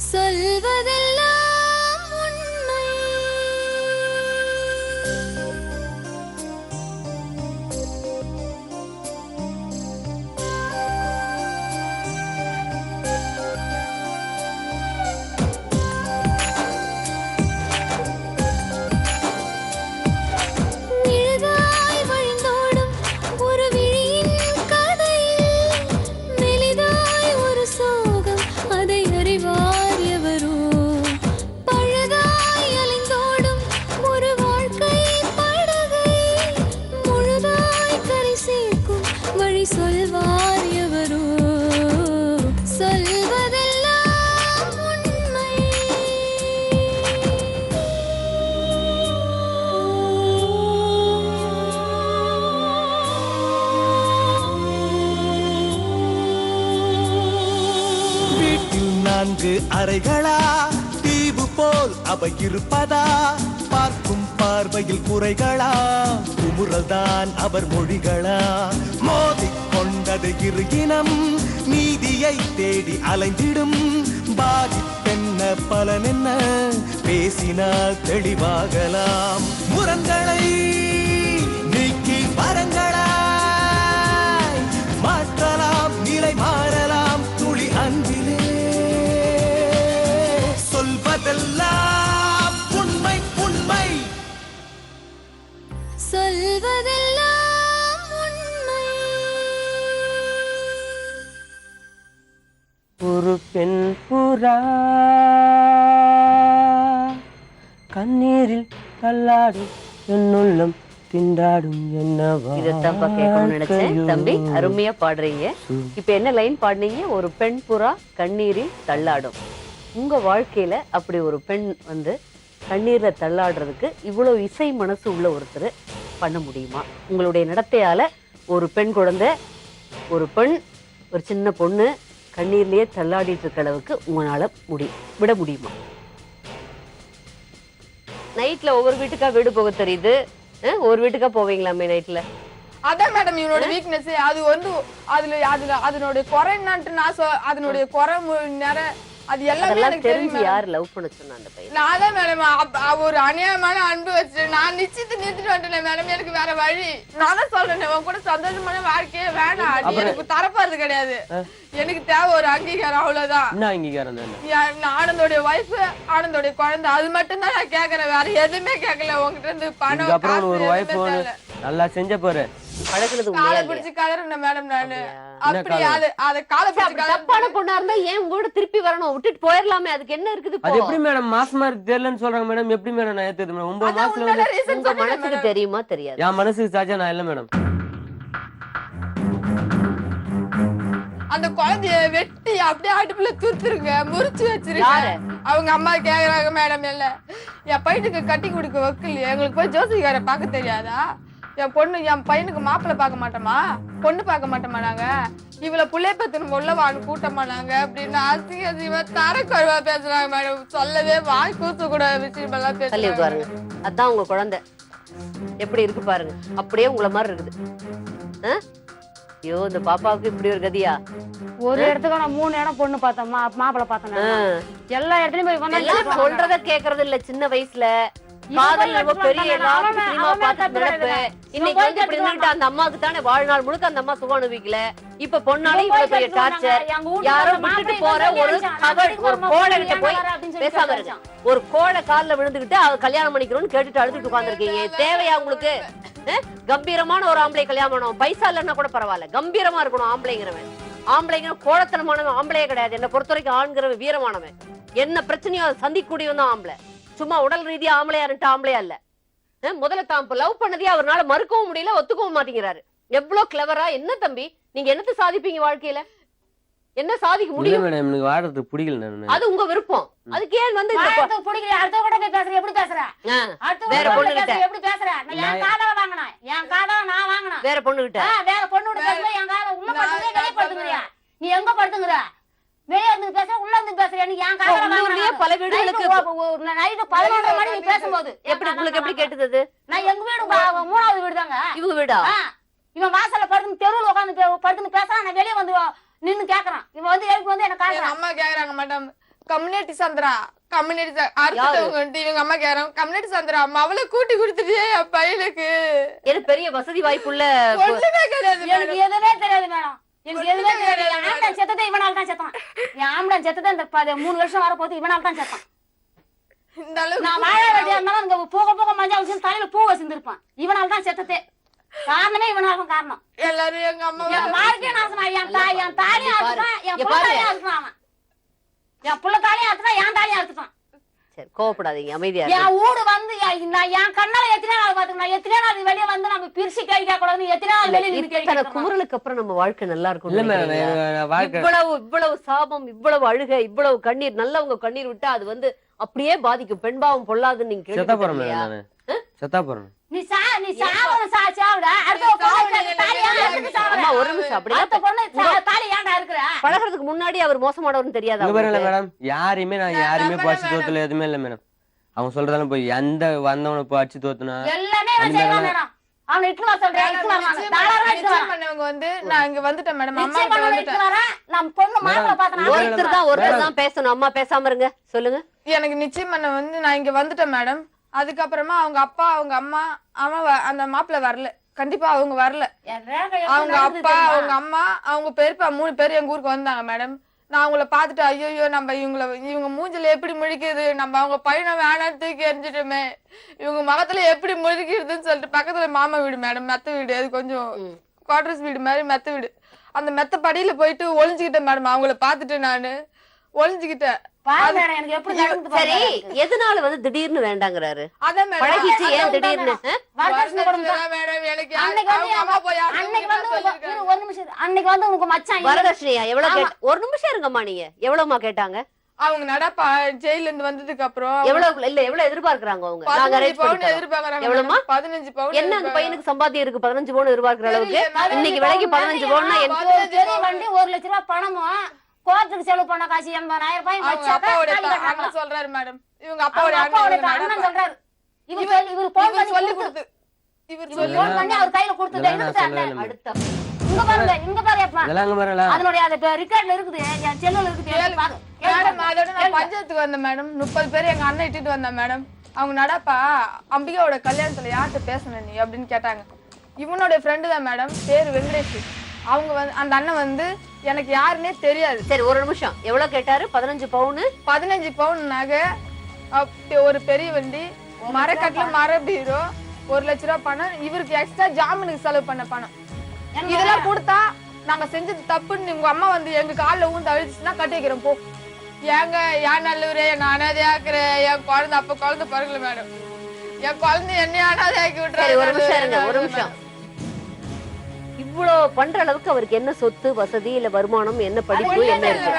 சொல்வதெல்லாம் உண்மை. நிழலாய் வழிந்தோடும் ஒரு விழியின் கதையில் மெலிதாய் ஒரு சோகம், அதை அறிவார் எவரோ. பழுதாய் அலைந்தோடும் ஒரு வாழ்க்கை படகை முழுதாய் கரை சேர்க்கும் வழி சொல்வார் எவரோ. சொல்வதெல்லாம் உண்மை. வீட்டில் 4 அறைகளா, தீவு போல் அவை இருப்பதா? பார்க்கும் பார்வையில் குறைகளா, குமுறல்தான் அவர் மொழிகளா? மோதிக் கொண்டது இரு இனம், நீதியை தேடி அலைந்திடும். பாதிப்பென்ன பலனென்ன, பேசினால் தெளிவாகலாம். முரண்களை நீக்கி வரங்களாய் மாற்றலாம், நிலை மாறலாம் துளி அன்பிலே. சொல்வதெல்லாம் உண்மை உண்மை. சொல்வதெல்லாம் உண்மை. ஒரு பெண் புறா கண்ணீரில் தள்ளாடும் என்னுள்ளம் திண்டாடும் என்னவா. இதத்தப்பா கேட்கணும்னு நினைச்சேன் தம்பி, அருமையா பாடுறீங்க. இப்ப என்ன லைன் பாடுனீங்க? ஒரு பெண் புறா கண்ணீரில் தள்ளாடும். உங்க வாழ்க்கையில அப்படி ஒரு பெண் வந்து கண்ணீர்ல தள்ளாடுறதுக்கு இவ்வளவு இசை மனசு உள்ள ஒருத்தர் பண்ண முடியுமா? உங்களுடைய நடத்தையால ஒரு பெண் குழந்தை, ஒரு பெண், ஒரு சின்ன பொண்ணு கண்ணீர்லயே தள்ளாடிட்டு இருக்க அளவுக்கு உங்களால விட முடியுமா? நைட்ல ஒவ்வொரு வீட்டுக்கா வீடு போக தெரியுது, ஒரு வீட்டுக்கா போவீங்களாமே நைட்ல? அதான் மேடம் இவனோட வீக்னஸ். அது வந்து அதனுடைய குறை என்னன்ட்டு அதனுடைய குறை நேரம் அது எல்லாமே எனக்கு தெரியும். யார் லவ் பண்ண சொன்னா அந்த பையன்? நான் தான் மேடம் ஒரு அநியாயமான அன்பு வச்சு நான் நிச்சயத்தை நிறுத்திட்டு வந்துட்டேன் மேடம். எனக்கு வேற வழி. நான் தான் சொல்றேன், உன் கூட சந்தோஷமான வாழ்க்கையே வேணாம், எனக்கு தரப்பாது கிடையாது. எனக்கு தேவை ஒரு அங்கீகாரம், அவ்வளவுதான். ஆனந்தோடைய வைஃப், ஆனந்தோடைய குழந்தை, அது மட்டும் தான் நான் கேக்குறேன். வேற எதுவுமே கேட்கல உங்ககிட்ட இருந்து. பணம் நல்லா செஞ்ச போற காலை பிடிச்சு கதறேன் மேடம். நானு அப்படி அத காலை பிடிச்சு தப்பான பொண்ணா இருந்தா ஏன் உங்களோட திருப்பி வரணும்? விட்டுட்டு போயிடலாமே, அதுக்கு என்ன இருக்குது? அது எப்படி மேடம் மாசமா தெரியலன்னு சொல்றாங்க மேடம்? எப்படி மேடம் நான் ஏத்துது மேடம்? 9 மாசத்துல உங்க மனசுக்கு தெரியுமா தெரியாது? என் மனசுக்கு சாச்சா நான் இல்ல மேடம். அந்த குழந்தைய வெட்டி அப்படியே அடுப்புல தூத்துருங்க, முறிச்சு வச்சிருக்காரு. அவங்க அம்மா கேக்குறாங்க மேடம், இல்ல என் பையனுக்கு கட்டி கொடுக்க வைக்கலையே, எங்களுக்கு போய் ஜோசிக்கார பாக்க தெரியாதா? என் பையனுக்கு மாப்பிள்ளை பார்க்க மாட்டோமா, பொண்ணு பார்க்க மாட்டோமா? நாங்க இவள புள்ளைய பத்தின உள்ளவான்னு கூட்டமா நாங்க அப்படின்னு அசிங்க தரக்குறைவா பேசுறாங்க மேடம். சொல்லவே வாய் கூத்து கூட விஷயம் எல்லாம் பேசுறாங்க. அதான் உங்க குழந்தை எப்படி இருக்கு பாருங்க, அப்படியே உங்களை மாதிரி இருக்குது. ஐயோ, இந்த பாப்பாவுக்கு இப்படி ஒரு கதியா? ஒரு இடத்துக்கு நான் 3 இடம் பொண்ணு பார்த்தோமா, மாப்பிள்ளை பார்த்தேன். எல்லா இடத்துலயும் சொல்றத கேக்குறது இல்ல. சின்ன வயசுல காதல் பெரிய சினிமா பார்த்து நடப்பு. இன்னைக்கு வந்து இப்படி இருந்துட்டு அந்த அம்மாவுக்கு தானே வாழ்நாள் முழுக்க அந்த அம்மா சுகம் அனுபவிக்கல. இப்ப பொண்ணாலே இவ்வளவு பெரிய டார்ச்சர். யாரோ விட்டுட்டு போற ஒரு கோழை கிட்ட போய் பேசாம இருக்க, ஒரு கோழை காலில் விழுந்துகிட்டு அவ கல்யாணம் பண்ணிக்கிறோம்னு கேட்டுட்டு அழுதுட்டு உட்காந்துருக்கீங்க. தேவையா உங்களுக்கு? கம்பீரமான ஒரு ஆம்பளை கல்யாணம் பண்ணணும். பைசா இல்லைன்னா கூட பரவாயில்ல, கம்பீரமா இருக்கணும் ஆம்பளைங்கிறவன். ஆம்பளைங்கிற கோழத்தனமானவன் ஆம்பளையே கிடையாது. என்னை பொறுத்த வரைக்கும் ஆண்கிறவன் வீரமானவன். என்ன பிரச்சனையோ அதை சந்திக்கூடியவன் தான் ஆம்பளை. சும்மா உடல் ரீதியா ஆம்பளையாருன்ட்டு ஆம்பளையா இல்ல. முதல்ல தான் லவ் பண்ணதே அவரால் மறுக்கவும் முடியல, ஒத்துக்கவும் மாட்டேங்கிறாரு. எவ்வளவு கிளவரா! என்ன தம்பி, நீங்க என்னத்தை சாதிப்பீங்க வாழ்க்கையில? என்ன சாதிக்க முடியும்? எனக்கு வாடுறது பிடிக்கல. அது உங்க விருப்பம். அதுக்கு ஏன் வந்து பிடிக்கல? அடுத்த கூட பேசுற, எப்படி பேசுற? வேற பொண்ணு கிட்ட எப்படி பேசுற? என் காதல வாங்கினேன், என் காதல நான் வாங்கினேன். வேற பொண்ணு கிட்ட வேற பொண்ணு கிட்ட பேசுற, என் காதல உள்ள படுத்துங்க, வெளிய படுத்துங்கறியா? நீ எங்க படுத்துங்கற? வெளிய வந்து பேசுற, உள்ள வந்து பேசுற. எனக்கு என் காதல வாங்கினேன். பல வீடுகளுக்கு நைட் 11 மணி நீ பேசும்போது எப்படி உங்களுக்கு எப்படி கேட்டது? நான் எங்க வீடு 3வது வீடு தாங்க. இவங்க வீடா? இவன் வாசல்ல படுத்து தெருவுல உட்கார்ந்து படுத்து பேசுறான். நான் வெளிய வந்து நின்னு கேக்குறான். இவன் வந்து எழுப்பி வந்து என்ன காக்குறான். அம்மா கேக்குறாங்க மேடம், கம்யூனிட்டி சந்திரா கம்யூனிட்டி அடுத்தவங்க வந்துட்டு இவங்க அம்மா கேக்குறாங்க கம்யூனிட்டி சந்திரா அவளை கூட்டி கொடுத்துட்டியே என் பையனுக்கு எனக்கு பெரிய வசதி வாய்ப்புள்ள ஒண்ணுமே கிடையாது எனக்கு எதுவுமே தெரியாது மேடம். எனக்கு எதுவுமே தெரியாது. என் ஆம்பளை செத்ததே இவனால தான் செத்தான். என் ஆம்பளை செத்ததே இந்த 3 வருஷம் வரப்போது இவனால தான் செத்தான். இந்த அளவுக்கு நான் வாழ வேண்டிய இருந்தாலும் இங்க போக போக மஞ்சள் வச்சு தலையில பூ வச்சிருந்திருப்பான். இவனால தான் செத்ததே. காரணமே இவனால தான் காரணம். எல்லாரும் எங்க அம்மா என் வாழ்க்கைய நாசமா என் தாலியும் அறுத்துட்டான், என் புள்ள தாலியும் அறுத்துட்டான் அவன். என் புள்ள தாலியும் அறுத்துட்டான், என் தாலியும் அறுத்துட்டான். சரி கோவப்படாதீங்க, அமைதியா என் வீடு வந்து என் கண்ணால எத்தனை நாள் பாத்துக்கணும், எத்தனை நாள் வெளியே வந்து நம்ம பிரிச்சு கேட்க கூடாதுன்னு எத்தனை நாள் வெளியே நின்று இத்தனை கேட்க குமுறலுக்கு அப்புறம் நம்ம வாழ்க்கை நல்லா இருக்கும் இல்ல மேடம் வாழ்க்கை இவ்வளவு சாபம், இவ்வளவு அழுகை, இவ்வளவு கண்ணீர், நல்லவங்க கண்ணீர் விட்டா அது வந்து அப்படியே பாதிக்கும். பெண்பாவம் பொல்லாதுன்னு நீங்க செத்தா போறேன் கேள்விப்பட்டிருக்கீங்களா? மேடம் நானு செத்தா போறேன். நீ சாவணும் சாவுடா. அடுத்த பொண்ணு தாலி ஏன்டா எடுத்து சாவற? அம்மா ஒரு நிமிஷம் அப்படியே அடுத்த பொண்ணு தாலி ஏன்டா இருக்கிற? பழகிறதுக்கு முன்னாடி அவர் மோசமானவர்னு தெரியாதா இங்க பாருங்க உங்களுக்கு? மேடம் யாரையுமே நான் யாருமே இப்போ அடிச்சு தோத்துல எதுவுமே இல்ல மேடம். அவங்க சொல்றதாலும் போய் எந்த வந்தவனை இப்போ அடிச்சு தோத்துனா எல்லாமே இவன் செய்வான் மேடம். அவனை இட்டு வர சொல்றேன், இட்டு வரணும். தாராளமா இட்டு வரேன். பண்ணவங்க வந்து நான் இங்க வந்துட்டேன் மேடம் அம்மா நிச்சயம் கிட்ட பண்ணவனை வந்துட்டேன் இட்டு வரேன். நம்ம பொண்ணு மாப்பிள்ளை பார்த்தனா ஒருத்தர் தான் பேசணும். அம்மா பேசாம இருங்க, சொல்லுங்க. எனக்கு நிச்சயம் பண்ண வந்து நான் இங்க வந்துட்டேன் மேடம். அதுக்கப்புறமா அவங்க அப்பா அவங்க அம்மா அந்த மாப்பிள்ளை வரல, கண்டிப்பா அவங்க வரல. அவங்க அப்பா அவங்க அம்மா அவங்க பெரியப்பா 3 பேர் எங்க ஊருக்கு வந்தாங்க மேடம். நான் அவங்கள பாத்துட்டு ஐயோ நம்ம இவங்க மூஞ்சில எப்படி முழிக்குது, நம்ம அவங்க பையனை வேணான்னு தூக்கி எரிஞ்சிட்டோமே, இவங்க மகத்துல எப்படி முழிக்கிறதுன்னு சொல்லிட்டு பக்கத்துல மாமா வீடு மேடம், மெத்த வீடு, அது கொஞ்சம் குவார்டர்ஸ் வீடு மாதிரி மெத்த வீடு. அந்த மெத்த படியில போயிட்டு ஒளிஞ்சுக்கிட்டேன் மேடம். அவங்கள பாத்துட்டு நானு ஒளிஞ்சுக்கிட்டேன். எனக்கு எப்படி நடந்து சரி, எதனால வந்து திடீர்னு வேண்டாங்கிறாரு? அதான் மேடம் பழகிச்சு ஏன் திடீர்னு? வரதட்சணை கொடுங்க. மேடம் எனக்கு அன்னைக்கு வந்து அவங்க அம்மா போய் ஒரு நிமிஷம் அன்னைக்கு வந்து உங்க மச்சான் வரதட்சணையா எவ்வளவு கேட்ட? ஒரு நிமிஷம் இருங்கம்மா, நீங்க எவ்வளவுமா கேட்டாங்க? அவங்க நடப்பா ஜெயில இருந்து வந்ததுக்கு அப்புறம் எவ்வளவு இல்ல எவ்வளவு எதிர்பார்க்கறாங்க அவங்க? நாங்க 15 அரேஞ்ச் பவுன் பண்ணி தரோம். எதிர்பார்க்கறாங்க. எவ்வளவுமா? 15 பவுன் என்ன அந்த பையனுக்கு சம்பாத்தியம் இருக்கு 15 பவுன் எதிர்பார்க்கிற அளவுக்கு? தெரியல, இன்னைக்கு விலைக்கு 15 பவுன்னா எனக்கு ஒரு பெரிய வண்டி 1 லட்சம் ரூபாய் பணமும் கோர்ட்டுக்கு செலவு பண்ண காசு 80,000 ரூபாய் அவங்க அப்பாவோட அண்ணன் சொல்றாரு மேடம். இவங்க அப்பாவோட அண்ணன் சொல்றாரு. இவர் போன் சொல்லி கொடுத்து இவர் சொல்லி போன் பண்ணி அவர் கையில கொடுத்தது எடுத்து அடுத்த இங்க பாரு அப்பா. இதெல்லாம் அங்க பாருங்களா அதனுடைய அந்த ரிகார்ட்ல இருக்குது, என் செல்லுல இருக்குது, எடுத்து பாரு. மேடம் அதோட நான் பஞ்சாயத்துக்கு வந்தேன் மேடம். 30 பேர் எங்க அண்ணன் இட்டுட்டு வந்தேன் மேடம். அவங்க நடப்பா அம்பிகாவோட கல்யாணத்துல யார்கிட்ட பேசணும் நீ அப்படின்னு கேட்டாங்க. இவனோட ஃப்ரெண்டு தான் மேடம், பேரு வெங்கடேஷ். அவங்க வந்து அந்த அண்ணன் வந்து எனக்கு யாருன்னே தெரியாது. சரி ஒரு நிமிஷம், எவ்வளவு கேட்டாரு? 15 பவுன் 15 பவுன் நகை, ஒரு பெரிய வண்டி, மரக்கட்டுல மர பீரோ, 1 லட்ச ரூபாய் பணம், இவருக்கு எக்ஸ்ட்ரா ஜாமீனுக்கு செலவு பண்ண பணம். இதெல்லாம் கொடுத்தா நாங்க செஞ்சது தப்புன்னு உங்க அம்மா வந்து எங்க காலில் ஊந்து அழிச்சுன்னா கட்டி வைக்கிறோம் போ. ஏங்க ஏன் நல்லூரே நான் அனாதையாக்குறேன், என் குழந்தை அப்ப குழந்தை பிறகுல மேடம், என் குழந்தை என்ன அனாதையாக்கி சரி ஒரு நிமிஷம் இருங்க, ஒரு விட்டுறாரு. நிமிஷம். இவ்வளவு பண்ற அளவுக்கு அவருக்கு என்ன சொத்து வசதி இல்ல வருமானம், என்ன படிப்பு, என்ன இருக்கு?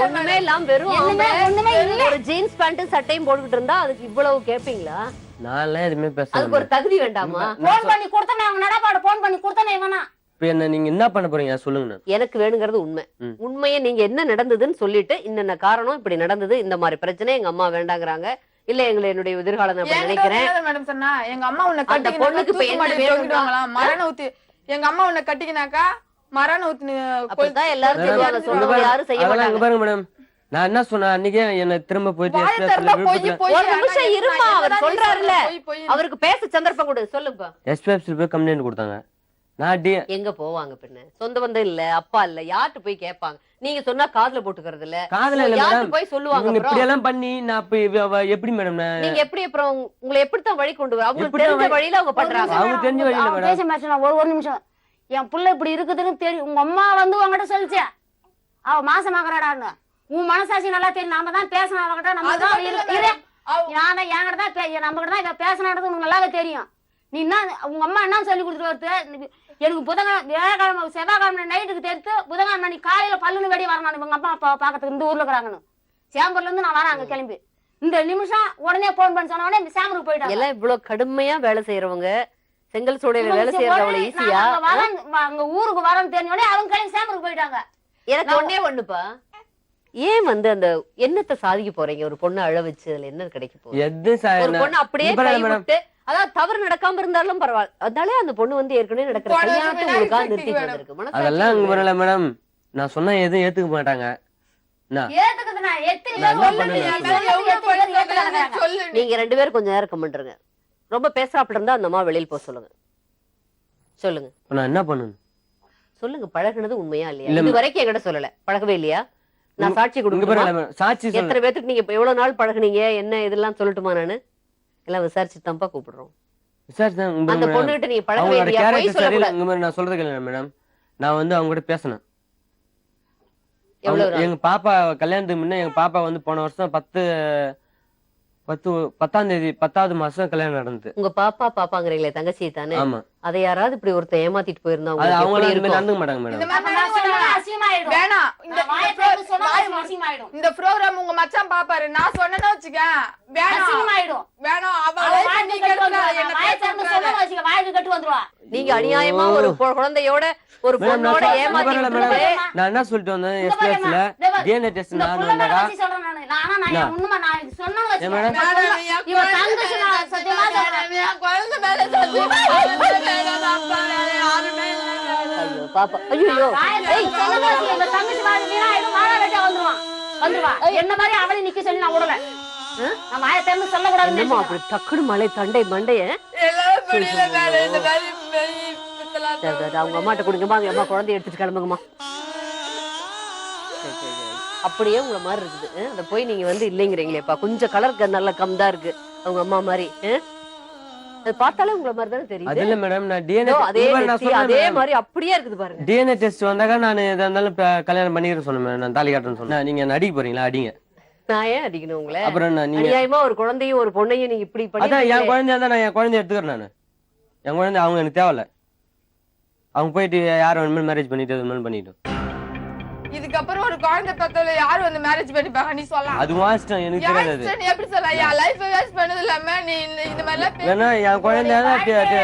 ஒண்ணுமே இல்லாம வெறும் ஒண்ணுமே இல்ல. ஒரு ஜீன்ஸ் பேண்ட் சட்டையும் போட்டுக்கிட்டு இருந்தா அதுக்கு இவ்வளவு கேப்பீங்களா? நான்லாம் எதுவுமே அதுக்கு பேசல. ஒரு தகுதி வேண்டாமா? போன் பண்ணி கொடுத்தனே அவங்க நடப்பாடு போன் பண்ணி கொடுத்தனே இவனா. இப்ப என்ன நீங்க என்ன பண்ண போறீங்க சொல்லுங்க. எனக்கு வேணுங்கிறது உண்மை. உண்மையை நீங்க என்ன நடந்ததுன்னு சொல்லிட்டு இன்னென்ன காரணம் இப்படி நடந்தது, இந்த மாதிரி பிரச்சனை, எங்க அம்மா வேண்டாங்கிறாங்க, இல்ல என்னுடைய எதிர்காலம் நான் நினைக்கிறேன். மேடம் சொன்னா எங்க அம்மா உன்னை அந்த பொண்ணுக்கு இப்ப என்ன கட்டிக்கினாங்களா மரண ஊத்தி, எங்க அம்மா உன்னை கட்டிக்கினாக்கா மரண ஊத்தி அப்படிதான் எல்லாரும் சொல்லுவாங்க. சொல்லுவாங்க, யாரும் செய்ய அதெல்லாம் இங்க மாட்டாங்க. பாருங்க மேடம், நான் என்ன சொன்னேன் அன்னைக்கே என்ன திரும்ப போயிட்டு வாய் திறந்தா பொய் பொய். ஒரு நிமிஷம் இருமா, அவர் நான் சொல்றாருல்ல, பொய் பொய். அவருக்கு பேச சந்தர்ப்பம் கொடு, சொல்லுப்பா. எஸ்பிஎஃப்சி போய் கம்ப்ளைண்ட் கொடுத்தாங்க. நான் எங்க போவாங்க பின்ன? சொந்த பந்தம் இல்ல, அப்பா இல்ல, யார்கிட்ட போய் கேட்பாங்க? நீங்க சொன்னா காதுல போட்டுக்கிறது இல்ல, காதல இல்ல யார்கிட்ட மேடம், போய் சொல்லுவாங்க? இவங்க அப்புறம் இப்படி எல்லாம் பண்ணி நான் இப்ப எப்படி மேடம் நீங்க எப்படி அப்புறம் உங்களை எப்படித்தான் வழி கொண்டு வர? அவங்களுக்கு எப்படி தெரிஞ்ச வழி- வழியில அவங்க பண்றாங்க. அவங்க தெரிஞ்ச வழியில அவன் மேடம். பேச மாட்டான். ஒரு நிமிஷம், என் புள்ள இப்படி இருக்குதுன்னு தெரியும். உங்க அம்மா வந்து உங்ககிட்ட சொல்லிச்சே அவ மாசமாகறாடான்னு. உன் மனசாட்சி நல்லா தெரியும். நாம தான் பேசணும் அவகிட்ட, நம்ம தான் என்கிட்ட தான் நம்ம கிட்ட தான் இதை பேசினது உனக்கு நல்லாவே தெரியும். நீ என்ன உங்க அம்மா என்ன சொல்லி கொடுத்துட்டு வருது? எனக்கு புதன்கிழமை வியாழக்கிழமை செவ்வாய்க்கிழமை நைட்டுக்கு தெரித்து புதன்கிழமை நீ காலையில பல்லுன்னு வெடி வரணும் இவங்க அம்மா அப்பா பாக்கிறதுக்கு இந்த ஊர்ல இருக்கிறாங்கன்னு. சேம்பர்ல இருந்து நான் வரேன் அங்க கிளம்பி. இந்த நிமிஷம் உடனே போன் பண்ணி சொன்ன உடனே சேம்பருக்கு போயிட்டாங்க. எல்லாம் இவ்வளவு கடுமையா வேலை செய்யறவங்க, செங்கல் சூளையில வேலை செய்யறது அவ்வளவு ஈஸியா? அங்க ஊருக்கு வரேன்னு தெரிஞ்ச உடனே அவங்க கிளம்பி சேம்பருக்கு போயிட்டாங்க. எனக்கு ஒன்னே ஒண்ணுப்பா, ஏன் வந்து அந்த என்னத்தை சாதிக்க போறீங்க? ஒரு பொண்ணு அழ வச்சு அதுல என்ன கிடைக்க போகுது? எது ஒரு பொண்ணு அப்படியே கைவிட்டு, அதாவது தவறு நடக்காம இருந்தாலும் பரவாயில்ல, அதனால அந்த பொண்ணு வந்து ஏற்கனவே நடக்கிற கல்யாணத்தை உங்களுக்காக நிறுத்திட்டு வந்திருக்கு. அதெல்லாம் இங்க வரல மேடம், நான் சொன்னா எதுவும் ஏத்துக்க மாட்டாங்க. என்ன ஏத்துக்குது நான் எத்தனை நான் என்ன பேர் பண்ணுவேன்? என் மேல எவ்வளவு போய் சொல்லுங்க. சொல்லு நீ. நீங்க 2 பேரும் கொஞ்சம் நேரம் கமெண்ட் இருங்க. ரொம்ப பேசுறாப்புல இருந்தா அந்த அம்மா வெளியில போக சொல்லுங்க. சொல்லுங்க இப்ப நான் என்ன பண்ணணும்? சொல்லுங்க, பழகுனது உண்மையா இல்லையா? இல்ல, இது வரைக்கும் என்கிட்ட சொல்லல, பழகவே இல்லையா? நான் சாட்சி இங்க கொடுக்கணுமா? பாரு, சாட்சி சொல்ல எத்தனை பேத்துக்கு நீங்க இப்ப எவ்வளவு நாள் பழகுனீங்க, என்ன இதெல்லாம் சொல்லட்டுமா? நானு எல்லாம் விசாரிச்சு தம்பா கூப்பிடுறோம். விசாரிச்சேன். இங்க அந்த பாரு, பொண்ணு கிட்ட நீங்க பழகவே அவங்களோட இல்லையா? போய் கேரக்டர் சரியில்லை. சொல்லக்கூடாது. இங்க மாதிரி நான் சொல்றது கேளுங்க மேடம். நான் வந்து அவங்க கூட பேசினேன். எவ்வளவு நாள்? எங்க பாப்பா கல்யாணத்துக்கு முன்ன எங்க பாப்பா வந்து போன வருஷம் 10ஆம் தேதி 10வது மாசம் கல்யாணம் நடந்தது. உங்க பாப்பாங்கிறீங்களே தங்கச்சி தானே? ஆமா. அதை யாராவது இப்படி ஒருத்தன் ஏமாத்திட்டு போயிருந்தா அது உங்களுக்கு அவங்க எப்படி இருக்கும்? நடந்துக்க மாட்டாங்க இந்த மேடம். மாதிரி நான் சொன்னா அசிங்கமாயிடும். வேணாம். இந்த வாயை திறந்து சொன்னா அசிங்கமாயிடும். இந்த ப்ரோகிராம் உங்க மச்சான் பாப்பாரு. நான் சொன்னேன்னா வச்சுக்க. வேணாம். அசிங்கமாயிடும். வேணாம். அவ அவ life வாய்க்கு நீ கட்டு கெடுக்காத. வந்துருவா. என்ன வாயை பேச திறந்து விடாத. சொன்னா வச்சுக்க, வாய்க்கு கட்டு வந்துருவா. நீங்க அநியாயமா ஒரு குழந்தையோட ஒரு மேடம், பொண்ணோட நான் ஏமாத்தி சொல்ல விட்டுட்டு மேடம், நான் என்ன சொல்லிட்டு வந்தேன் இந்த பாரு எஸ்பிஎஸ்ல இந்த பாரு. டிஎன்ஏ டெஸ்ட் இந்த நான் புள்ள மேல வந்தாக்கா வச்சு சொல்றேன் நானு. ஆனா நான் என்ன? உண்மை நான் இது சொன்னேன்னு ஏன் வச்சுக்க. மேடம்? வேணாம், என் இவ குழந்தை தங்கச்சி மேல நான் சத்தியமா சொல்றேன். என் குழந்தை மேல சத்தியமா சொல்றேன். வேணாம், அப்பா, வேணாம், யாருமே இல்லை. ஐயோ பாப்பா, ஐயோ வாயை திறந்து சொன்னேன்னு வச்சுக்க, இந்த தங்கச்சி வாய் வீணாயிடும், வாழை வெட்டியா வந்துருவா. என்ன மாதிரி அவளையும் நிக்க சொல்லி நான் விடல. நான் வாயை திறந்து சொல்லக்கூடாதுன்னு என்னம்மா நினைச்சேன். அப்படி டக்குனு மலை தண்டை மண்டைய எல்லாம் புரியல மேடம். இந்த மாதிரி இப்பெல்லாம் அவங்க அம்மாட்ட கொடுங்கம்மா, அவங்க அம்மா குழந்தைய எடுத்துட்டு கிளம்புங்கம்மா. அப்படியே உங்களை மாதிரி இருக்குது. அதை போய் நீங்க வந்து இல்லைங்கிறீங்களேப்பா. கொஞ்சம் கலர் நல்ல கம்தா இருக்கு அவங்க அம்மா மாதிரி. அது பார்த்தாலே உங்களை மாதிரி தானே அது தெரியுது. இல்ல மேடம், நான் டிஎன்ஏ அதே நான் நெத்தி, சொல்றேன் அதே மேடம். மாதிரி அப்படியே இருக்குது பாருங்க. டிஎன்ஏ டெஸ்ட் வந்தாக்கா நான் எதா இருந்தாலும் கல்யாணம் பண்ணிக்கிறேன் சொன்னேன் மேடம். நான் தாலி காட்டுறேன்னு சொன்னேன். நீங்க என்ன அடிக்க போறீங்களா? அடிங்க. நான் ஏன் அடிக்கணும் உங்களை? அப்புறம் நீங்க அநியாயமா ஒரு குழந்தையும் ஒரு பொண்ணையும் நீங்க இப்படி அதான் என் பண்ணி குழந்தையா இருந்தா நான் என் குழந்தைய எடுத்துக்கிறேன். நான் என் குழந்தை அவங்க எனக்கு தேவையில்ல. அவங்க போயிட்டு யார் வேணுமே மேரேஜ் பண்ணிட்டு அது மாதிரி பண்ணிட்டோம். இதுக்கப்புறம் ஒரு குழந்தை பெத்தவள யாரு வந்து மேரேஜ் பண்ணிப்பாங்க? நீ சொல்லலாம். அது வாஸ்டம் எனக்கு தெரியாது. அது நீ எப்படி சொல்ல? என் லைஃப் வேஸ்ட் பண்ணது இல்லாம நீ இந்த மாதிரி எல்லாம் வேணா என் குழந்தையா தான்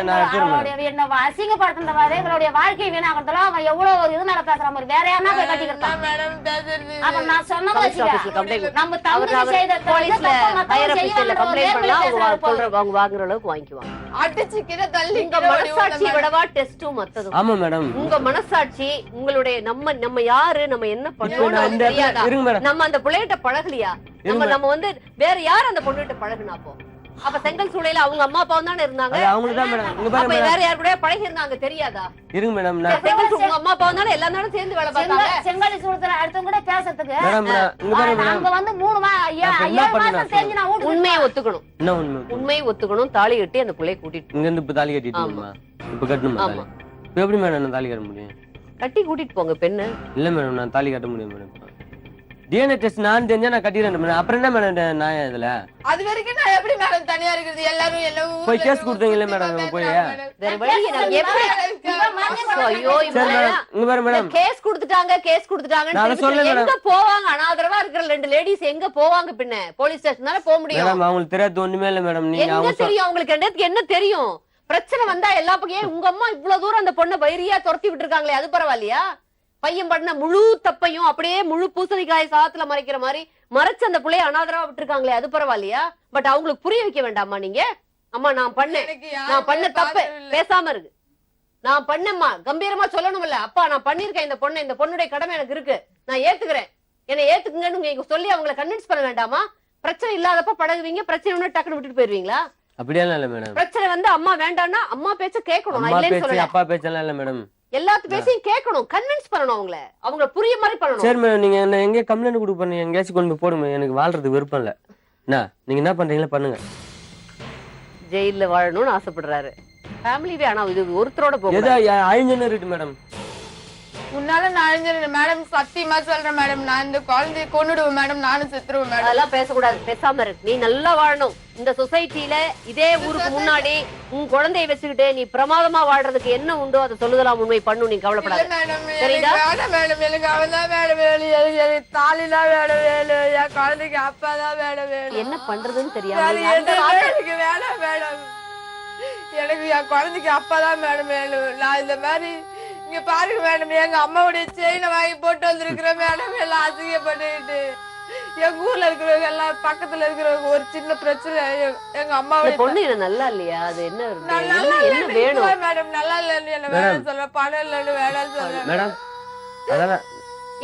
நான் எடுத்துக்கிறேன். அவளுடைய என்ன அசிங்கப்படுத்துற மாதிரி இவளுடைய வாழ்க்கை வீணாகிறதுல அவன் எவ்வளவு ஒரு இது மேல பேசுற மாதிரி வேற யாருன்னா போய் கட்டிக்கிட்டான். மேடம் பேசுறது. அப்ப நான் சொன்னதை ஆபீஸ்ல வச்சுக்க. complaint நம்ம தங்கச்சி செய்த போலீஸ்ல ஹையர் ஆபீஸ்ல கம்ப்ளைண்ட் பண்ணா அவங்க செய்யலாம். சொல்ற அவங்க வாங்குற அளவுக்கு வாங்கிக்குவாங்க. அடிச்சு கீழே தள்ளி உங்க மனசாட்சி விடவா டெஸ்டும் மத்ததும். ஆமா மேடம். உங்க மனசாட்சி உங்களுடைய நம்ம யாரு, நம்ம என்ன பண்ணோம் நான் இந்த தெரியாதா? இருங்க மேடம். நம்ம அந்த பிள்ளைகிட்ட பழகலையா? நம்ம வந்து வேற யார் அந்த பொண்ணுகிட்ட பழகுனா? அப்ப செங்கல் சூளையில அவங்க அம்மா அப்பா தானே இருந்தாங்க. அது அவங்களுக்கு தான் மேடம். இங்க அப்ப பாருங்க மேடம். வேற யார் கூட பழகி இருந்தாங்க தெரியாதா? இருங்க மேடம். நான் செங்கல் சூளை உங்க அம்மா அப்பா தானே எல்லா நேரம் சேர்ந்து வேலை பார்த்தாங்க. செங்கல் சூழத்துல அடுத்தவங்க கூட பேசுறதுக்கு மேடம் இங்க பாருங்க மேடம். அங்க வந்து 3 என்ன 7 பண்ணணும் மாசம் தெரிஞ்சு நான் வீட்டுக்கு உண்மையை ஒத்துக்கணும். என்ன உண்மை? உண்மையை ஒத்துக்கணும். தாலி கட்டி அந்த பிள்ளைய கூட்டிட்டு இங்க இருந்து இப்ப தாலி கட்டிட்டு ஆமா. இப்ப கட்டணுமா தாலி? ஆமா. இப்ப எப்படி மேடம் நான் தாலி கட்ட முடியும்? கட்டி கூட்டிட்டு போங்க பெண்ணு. இல்ல மேடம், நான் தாலி கட்ட முடியும் மேடம். டிஎன்ஏ டெஸ்ட் நான் தெரிஞ்சா நான் கட்டிடுறேன் மேடம். அப்புறம் என்ன மேடம் நான் இதுல அது வரைக்கும் நான் எப்படி மேடம் தனியா இருக்குது? எல்லாரும் என்ன போய் கேஸ் கொடுத்தீங்களே மேடம் போய். வேற வழி நான் எப்படி? ஐயோ சரி மேடம் இங்க பாருங்க மேடம். கேஸ் கொடுத்துட்டாங்க நான் அதை சொல்ல மேடம். எங்க போவாங்க? அனாதரவா இருக்கிற 2 லேடிஸ் எங்க போவாங்க? பின்ன போலீஸ் ஸ்டேஷன் தானே போக முடியும். மேடம் அவங்களுக்கு தெரியாது ஒண்ணுமே இல்ல மேடம். நீங்க எங்க அவங்க தெரியும் அவங்களுக்கு? என்னத்துக்கு என்ன தெரியும்? பிரச்சனை வந்தா எல்லா பக்கம் உங்க அம்மா இவ்வளவு தூரம் அந்த பொண்ணை வைரியா துரத்தி விட்டு இருக்காங்களே, அது பரவாயில்லையா? பையன் பண்ண முழு தப்பையும் அப்படியே முழு பூசணிக்காய் சாத்துல மறைக்கிற மாதிரி மறைச்சு அந்த பிள்ளைய அனாதரவா விட்டுருக்காங்களே, அது பரவாயில்லையா? பட் அவங்களுக்கு புரிய வைக்க வேண்டாமா நீங்க? அம்மா நான் பண்ண தப்பு, பேசாம இருக்கு. நான் பண்ணேம்மா கம்பீரமா சொல்லணும்ல. அப்பா நான் பண்ணிருக்கேன் இந்த பொண்ணுடைய கடமை எனக்கு இருக்கு, நான் ஏத்துக்கிறேன், என்னை ஏத்துக்குங்கன்னு சொல்லி அவங்களை கன்வின்ஸ் பண்ண வேண்டாமா? பிரச்சனை இல்லாதப்ப பழகுவீங்க, பிரச்சனை டக்குன்னு விட்டுட்டு போயிருவீங்களா? அப்படியெல்லாம் இல்ல மேடம். பிரச்சனை வந்து அம்மா வேண்டாம்னா அம்மா பேச்ச கேட்கணும். நான் அம்மா இல்லைன்னு பேச்சு சொல்லல. அப்பா பேச்செல்லாம் இல்ல மேடம். எல்லாத்து பேச்சையும் கேட்கணும், கன்வின்ஸ் பண்ணணும் அவங்கள புரிய மாதிரி பண்ணணும். சரி மேடம், நீங்க என்ன எங்க கம்ப்ளைண்ட் கொடுக்க போறீங்க? எங்கேயாச்சும் கொண்டு போய் போடுங்க. எனக்கு வாழ்றதுக்கு விருப்பம் இல்ல. என்ன நீங்க என்ன பண்றீங்களா பண்ணுங்க. ஜெயில வாழணும்னு ஆசைப்படுறாரு ஃபேமிலிவே. ஆனா இது ஒருத்தரோட போக ஏதோ அழிஞ்சுன்னு இருக்கு மேடம். உன்னால நான் அழிஞ்சிருந்தேன் மேடம். சத்தியமா சொல்றேன் மேடம். நான் இந்த குழந்தைய கொன்னுடுவேன் மேடம். நானும் செத்துருவேன் மேடம். அதெல்லாம் பேசக்கூடாது, பேசாம இருக்கு. நீ நல்லா வாழணும் இந்த சொசைட்டில. இதே ஊருக்கு முன்னாடி உன் குழந்தைய வச்சுக்கிட்டு நீ பிரமாதமா வாழ்றதுக்கு என்ன உண்டோ அதை சொல்லுதலாம் உண்மை பண்ணும். நீ கவலைப்படாத, சரிதா? மேடம் எனக்கு அவன் தான் மேடம் வேணும். எனக்கு தாலி தான் வேணும். என் குழந்தைக்கு அப்பா தான் வேணும். என்ன பண்றதுன்னு தெரியாம எனக்கு வேணாம் மேடம். எனக்கு என் குழந்தைக்கு அப்பா தான் மேடம் வேணும். நான் இந்த மாதிரி இங்க பாருங்க மேடம், எங்க அம்மாவுடைய செயினை வாங்கி போட்டு வந்திருக்கிறேன் மேடம். எல்லாம் அசிங்கப்பட்டுக்கிட்டு எங்க ஊர்ல இருக்கிறவங்க எல்லாம் பக்கத்துல இருக்கிறவங்க ஒரு சின்ன பிரச்சனை எங்க அம்மாவுடைய பொண்ணு என்ன நல்லா இல்லையா? அது என்ன நல்லா என்ன வேணும்? மேடம். நல்லா இல்லன்னு என்ன வேணாம் சொல்ல, பணம் இல்லன்னு வேணாம் சொல்ல மேடம் அதெல்லாம்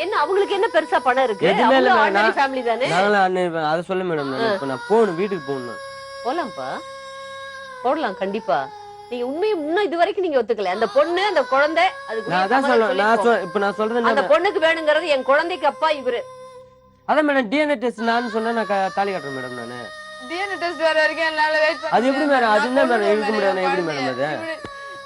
என்ன அவங்களுக்கு என்ன பெருசா பணம் இருக்கு? எதுவுமே இல்ல அவங்க மேடம். ordinary family தானே. நாங்களும் அண்ணன் அதை சொல்ல மேடம். இப்ப நான் போகணும், வீட்டுக்கு போகணும். போலாம்ப்பா, போடலாம் கண்டிப்பா. நீங்க உண்மையை இன்னும் இது வரைக்கும் நீங்க ஒத்துக்கல. அந்த பொண்ணு அந்த குழந்தை அதுக்கு நான் அதான் சொல்லுவேன். இப்ப நான் சொல்றது அந்த பொண்ணுக்கு வேணுங்கிறது என் குழந்தைக்கு அப்பா இவரு. அதான் மேடம் டிஎன்ஏ டெஸ்ட் நான் சொன்னா நான் தாலி கட்டுறேன் மேடம். நானு டிஎன்ஏ டெஸ்ட் வர வரைக்கும் என்னால வெயிட் பண்ண அது எப்படி மேடம்? அது என்ன மேடம் இருக்க முடியாது? எப்படி மேடம் அது?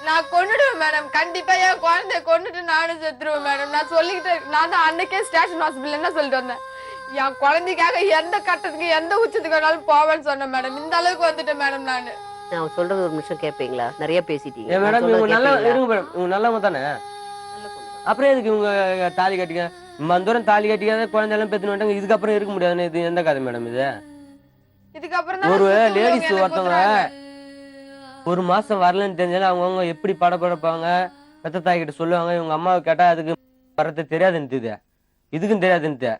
நான் கொன்னுடுவேன் மேடம். கண்டிப்பா என் குழந்தைய கொன்னுட்டு நானும் செத்துருவேன் மேடம். நான் சொல்லிக்கிட்டே நான் தான் அன்னைக்கே ஸ்டேஷன் ஹாஸ்பிட்டல் என்ன சொல்லிட்டு வந்தேன், என் குழந்தைக்காக எந்த கட்டத்துக்கு எந்த உச்சத்துக்கு வேணாலும் போவேன்னு சொன்னேன் மேடம். இந்த அளவுக்கு வந்துட்டேன் மேடம். நான் சொல்றது ஒரு நிமிஷம் கேட்பீங்களா? நிறைய பேசிட்டீங்க. ஏன் மேடம் இவங்க நல்லா இருங்க மேடம், இவங்க நல்லவங்க தானே. அப்புறம் எதுக்கு இவங்க தாலி கட்டிக்க மந்தூரம் தாலி கட்டிக்காத குழந்தை எல்லாம் பெத்துன்னு வந்துட்டாங்க. இதுக்கப்புறம் இருக்க முடியாதுன்னு இது எந்த கதை மேடம்? இது இதுக்கப்புறம் ஒரு லேடிஸ் ஒருத்தவங்க ஒரு மாசம் வரலன்னு தெரிஞ்சாலும் அவங்கவுங்க எப்படி படப்படப்பாங்க, பெத்த தாய் கிட்ட சொல்லுவாங்க. இவங்க அம்மாவை கேட்டா அதுக்கு வரது தெரியாதுன்னு, இதுக்கும் தெரியாதுன்னு.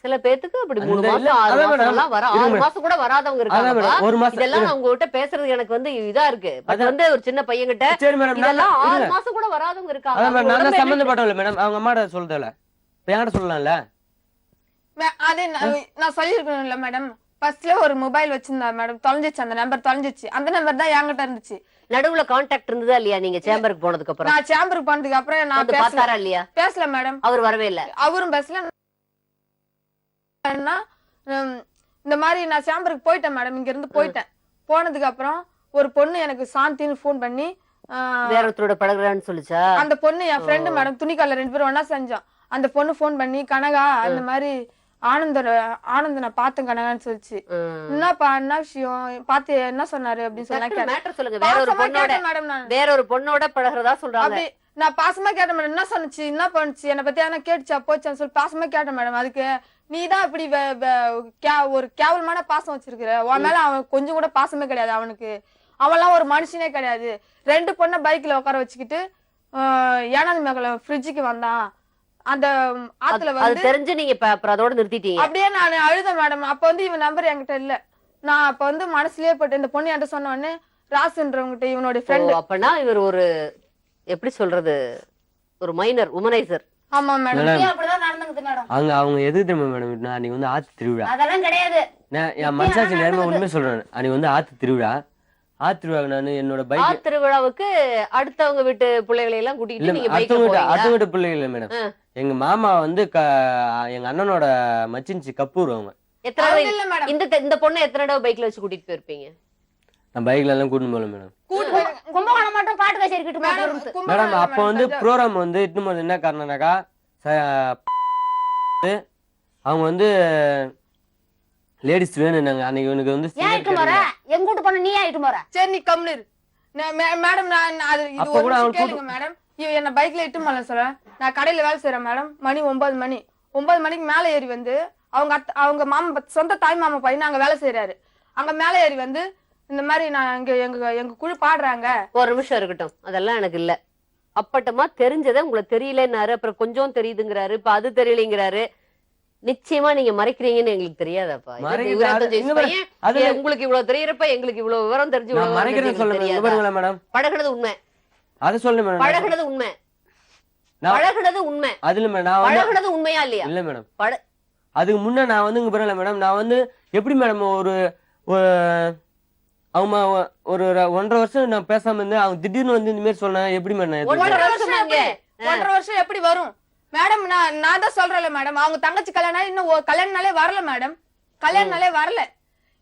சில பேத்துக்கு அப்படி 3 மாசம் 6 மாசம் எல்லாம் வர 6 மாசம் கூட வராதவங்க இருக்காங்க. ஒரு மாசம் இதெல்லாம் அவங்க கிட்ட பேசுறது எனக்கு வந்து இதா இருக்கு. அது வந்து ஒரு சின்ன பையன் கிட்ட சரி மேடம் இதெல்லாம் 6 மாசம் கூட வராதவங்க இருக்காங்க. அதான் மேடம் நான் சம்பந்தப்பட்டவங்க மேடம். அவங்க அம்மாட்ட சொல்றதுல என்கிட்ட சொல்லலாம்ல. அதே நான் சொல்லிருக்கணும்ல மேடம். ஃபர்ஸ்ட்ல ஒரு மொபைல் வச்சிருந்தா மேடம், தொலைஞ்சிச்சு. அந்த நம்பர் தொலைஞ்சிச்சு. அந்த நம்பர் தான் என்கிட்ட இருந்துச்சு. நடுவுல கான்டாக்ட் இருந்ததா இல்லையா நீங்க சேம்பருக்கு போனதுக்கு அப்புறம்? நான் சேம்பருக்கு போனதுக்கு அப்புறம் நான் பார்த்தாரா இல்லையா? பேசல மேடம். அவர் வரவே இல்ல. அவரும் பேசல. இந்த மாதிரி நான் சேம்பருக்கு போயிட்டேன் மேடம். இங்க இருந்து போயிட்டேன். போனதுக்கு அப்புறம் ஒரு பொண்ணு எனக்கு சாந்தின்னு போன் பண்ணி வேற ஒருத்தரோட பழகுறான்னு சொல்லிச்சா? அந்த பொண்ணு என் ஃப்ரெண்டு மேடம். துணிக்கால 2 பேரும் ஒன்னா செஞ்சோம். அந்த பொண்ணு போன் பண்ணி கனகா அந்த மாதிரி ஆனந்த நான் பார்த்தேன் கனகான்னு சொல்லிச்சு. என்னப்பா என்ன விஷயம் பார்த்து என்ன சொன்னாரு அப்படின்னு சொல்லுங்க. வேற ஒரு பொண்ணோட பழகுறதா சொல்றாங்க. நான் பாசமா கேட்டேன் மேடம். என்ன சொன்னுச்சு, என்ன பண்ணுச்சு, என்னை பத்தி என்ன கேட்டுச்சா போச்சான்னு சொல்லி பாசமா கேட்டேன் மேடம். அதுக்கு நீதான் இப்படி ஒரு கேவலமான பாசம் வச்சிருக்கிற, உன் மேல அவன் கொஞ்சம் கூட பாசமே கிடையாது. அவனுக்கு அவன்லாம் ஒரு மனுஷனே கிடையாது. 2 பொண்ணை பைக்ல உட்கார வச்சுக்கிட்டு ஏனாதி மகள ஃப்ரிட்ஜுக்கு வந்தான். அந்த ஆத்துல வந்து தெரிஞ்சு நீங்க அதோட நிறுத்திட்டீங்க. அப்படியே நான் அழுதேன் மேடம். அப்ப வந்து இவன் நம்பர் என்கிட்ட இல்ல. நான் அப்ப வந்து மனசுலயே போட்டு இந்த பொண்ணு என்கிட்ட சொன்ன உடனே ராசுன்றவங்கிட்ட இவனோட ஃப்ரெண்ட். அப்பனா இவர் ஒரு எப்படி சொல்றது, ஒரு மைனர் உமனைசர். ஆமா மேடம். அப்படிதான் நடந்துக்குது மேடம். அவங்க எதுக்கு தெரியுமா மேடம்? அன்னைக்கு வந்து ஆத்து திருவிழா. அதெல்லாம் கிடையாது. என் மனசாட்சி நேரமா உண்மை சொல்றேன். அன்னைக்கு வந்து ஆத்து திருவிழா. நான் என்னோட பைக் திருவிழாவுக்கு அடுத்தவங்க வீட்டு பிள்ளைகளை எல்லாம் கூட்டிட்டு நீங்க பைக்ல போறீங்க. அடுத்த வீட்டு பிள்ளைகள் இல்ல மேடம். எங்க மாமா வந்து எங்க அண்ணனோட மச்சின்சி கப்பூர். அவங்க இந்த பொண்ணு எத்தனை தடவை பைக்ல வச்சு கூட்டிட்டு போயிருப்பீங்க? நான் பைக்ல எல்லாம் கூட்டிட்டு போகல மேடம். கும்பகோணம் மட்டும் பாட்டு கச்சேரி மேடம் அப்ப வந்து ப்ரோக்ராம் வந்து இட்டுன்னு போது என்ன காரணம்னாக்கா அவங்க வந்து லேடிஸ் வேணும்னாங்க. அன்னைக்கு இவனுக்கு வந்து எங்க வீட்டு பொண்ணு நீ ஆயிட்டு போற. சரி நீ கம்முனு மேடம். நான் அது இது ஒரு கேளுங்க மேடம். இவன் என்ன பைக்ல இட்டு போல சொல்றேன். நான் கடையில வேலை செய்யறேன் மேடம். மணி 9 மணி. 9 மணிக்கு மேல ஏறி வந்து அவங்க மாமா சொந்த தாய் மாமா பையன் அங்க வேலை செய்யறாரு. அங்க மேல ஏறி வந்து இந்த மாதிரி நான் எங்க குழு பாடுறாங்க. ஒரு நிமிஷம் இருக்கட்டும், அதெல்லாம் எனக்கு இல்ல. அப்பட்டமா தெரிஞ்சதை உங்களுக்கு தெரியலன்னாரு, அப்புறம் கொஞ்சம் தெரியுதுங்கிறாரு, இப்ப அது தெரியலங்கிறாரு. நிச்சயமா நீங்க மறைக்கிறீங்கன்னு எங்களுக்கு தெரியாதாப்பா? உங்களுக்கு இவ்வளவு தெரியறப்ப எங்களுக்கு இவ்வளவு விவரம் தெரிஞ்சு பழகுனது உண்மை. அது சொல்லுங்க மேடம். பழகுனது உண்மை. பழகுனது உண்மை. அதுல மேடம் பழகுனது உண்மையா இல்லையா? இல்ல மேடம். அதுக்கு முன்ன நான் வந்து இங்க பரவாயில்ல மேடம். நான் வந்து எப்படி மேடம் ஒரு அவங்க ஒரு 1.5 வருஷம் நான் பேசாம இருந்தேன். அவங்க திடீர்னு வந்து இந்த மாதிரி சொன்னேன். எப்படி மேடம் 1.5 வருஷம் எப்படி வரும் மேடம்? நான் தான் சொல்றேன்ல மேடம். அவங்க தங்கச்சி கல்யாணம் இன்னும் கல்யாணனாலே வரல மேடம். கல்யாணனாலே வரல.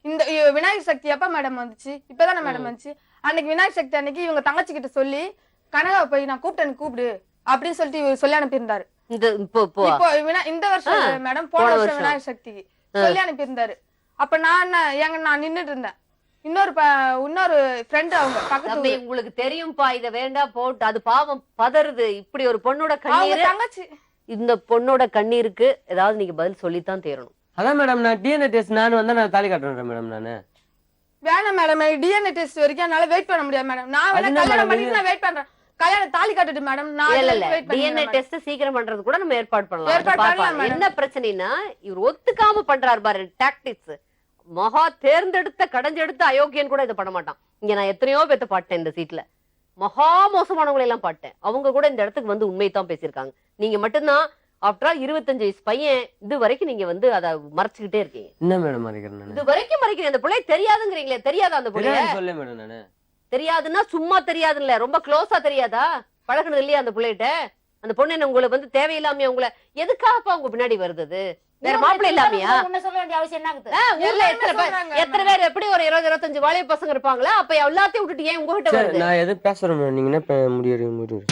இந்த விநாயகர் சக்தி எப்ப மேடம் வந்துச்சு? இப்பதானே மேடம் வந்துச்சு. அன்னைக்கு விநாயகர் சக்தி அன்னைக்கு இவங்க தங்கச்சி கிட்ட சொல்லி கனகா போய் நான் கூப்பிட்டு அப்படின்னு சொல்லிட்டு இவர் சொல்லி அனுப்பியிருந்தாரு. இந்த வருஷம் மேடம், போன வருஷம் விநாயகர் சக்திக்கு சொல்லி அனுப்பியிருந்தாரு. அப்ப நான் நின்னுட்டு இருந்தேன். இன்னொரு ஃப்ரெண்ட் அவங்க பக்கத்துல. உங்களுக்கு தெரியும்பா, இத வேண்டாம் போட்டு அது பாவம் பதறுது. இப்படி ஒரு பொண்ணோட கண்ணீர் தங்கச்சி, இந்த பொண்ணோட கண்ணீருக்கு ஏதாவது நீங்க பதில் சொல்லித்தான் தேரணும். அதான் மேடம் நான் டிஎன்ஏ டெஸ்ட் நான் வந்தா நான் தாலி கட்டுறேன் மேடம். நானு வேணாம் மேடம், டிஎன்ஏ டெஸ்ட் வரைக்கும் என்னால வெயிட் பண்ண முடியாது மேடம். நான் கல்யாணம் பண்ணிட்டு நான் வெயிட் பண்றேன். கல்யாணம் தாலி கட்டுட்டு மேடம். டிஎன்ஏ டெஸ்ட் சீக்கிரம் பண்றது கூட நம்ம ஏற்பாடு பண்ணலாம். என்ன பிரச்சனைனா இவர் ஒத்துக்காம பண்றாரு பாரு டாக்டிக்ஸ். மகா தேர்ந்தெடுத்த கடைஞ்செடுத்த அயோக்கியன் கூட இதை பண்ண மாட்டான். இங்க நான் எத்தனையோ பேத்த பாட்டேன் இந்த சீட்ல. மகா மோசமானவங்களை எல்லாம் பாட்டேன். அவங்க கூட இந்த இடத்துக்கு வந்து உண்மையைத்தான் பேசியிருக்காங்க. நீங்க மட்டும்தான் ஆஃப்டர் ஆல் 25 வயசு பையன் இது வரைக்கும் நீங்க வந்து அத மறைச்சுக்கிட்டே இருக்கீங்க. என்ன மேடம் மறைக்கிறேன் நானு? இது வரைக்கும் மறைக்கிறீங்க. அந்த பிள்ளை தெரியாதுங்கிறீங்களே, தெரியாதா அந்த பிள்ளை? சொல்ல மேடம் நானு. தெரியாதுன்னா சும்மா தெரியாது இல்ல, ரொம்ப க்ளோஸா தெரியாதா? பழகுனது இல்லையா அந்த பிள்ளைகிட்ட? அந்த பொண்ணு என்ன உங்களுக்கு வந்து தேவையில்லாம உங்களை எதுக்காகப்பா உங்க பின்னாடி வருது? வேற மாப்பிள்ளை இல்லாமையா? சொல்ல வேண்டிய அவசியம் என்ன ஆகுது? ஊர்ல எத்தனை பேர் எப்படி ஒரு 20-25 வாலிப பசங்க இருப்பாங்களா? அப்ப எல்லாத்தையும் விட்டுட்டு ஏன் உங்ககிட்ட வருது? நான் எது பேசுறேன், நீங்க என்ன முடியாது.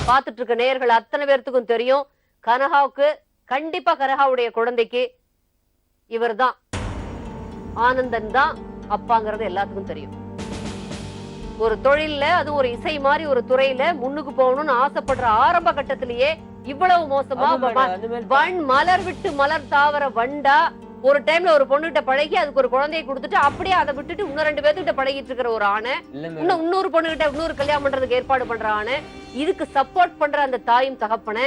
பாத்துட்டு இருக்க நேயர்கள் அத்தனை பேர்த்துக்கும் தெரியும், கனகாவுக்கு கண்டிப்பா கனகாவுடைய குழந்தைக்கு இவர் தான் ஆனந்தன் தான் அப்பாங்கிறது எல்லாத்துக்கும் தெரியும். ஒரு தொழில்ல, அது ஒரு இசை மாதிரி ஒரு துறையில முன்னுக்கு போகணும்னு ஆசைப்படுற ஆரம்ப கட்டத்திலேயே இவ்வளவு மோசமா வண் மலர் விட்டு மலர் தாவர வண்டா ஒரு டைம்ல ஒரு பொண்ணுகிட்ட பழகி அதுக்கு ஒரு குழந்தையை கொடுத்துட்டு அப்படியே அதை விட்டுட்டு இன்னும் 2 பேர்த்துக்கிட்ட பழகிட்டு இருக்கிற ஒரு ஆணை, இன்னொரு பொண்ணுகிட்ட இன்னொரு கல்யாணம் பண்றதுக்கு ஏற்பாடு பண்ற ஆணை, இதுக்கு சப்போர்ட் பண்ற அந்த தாயும் தகப்பனை,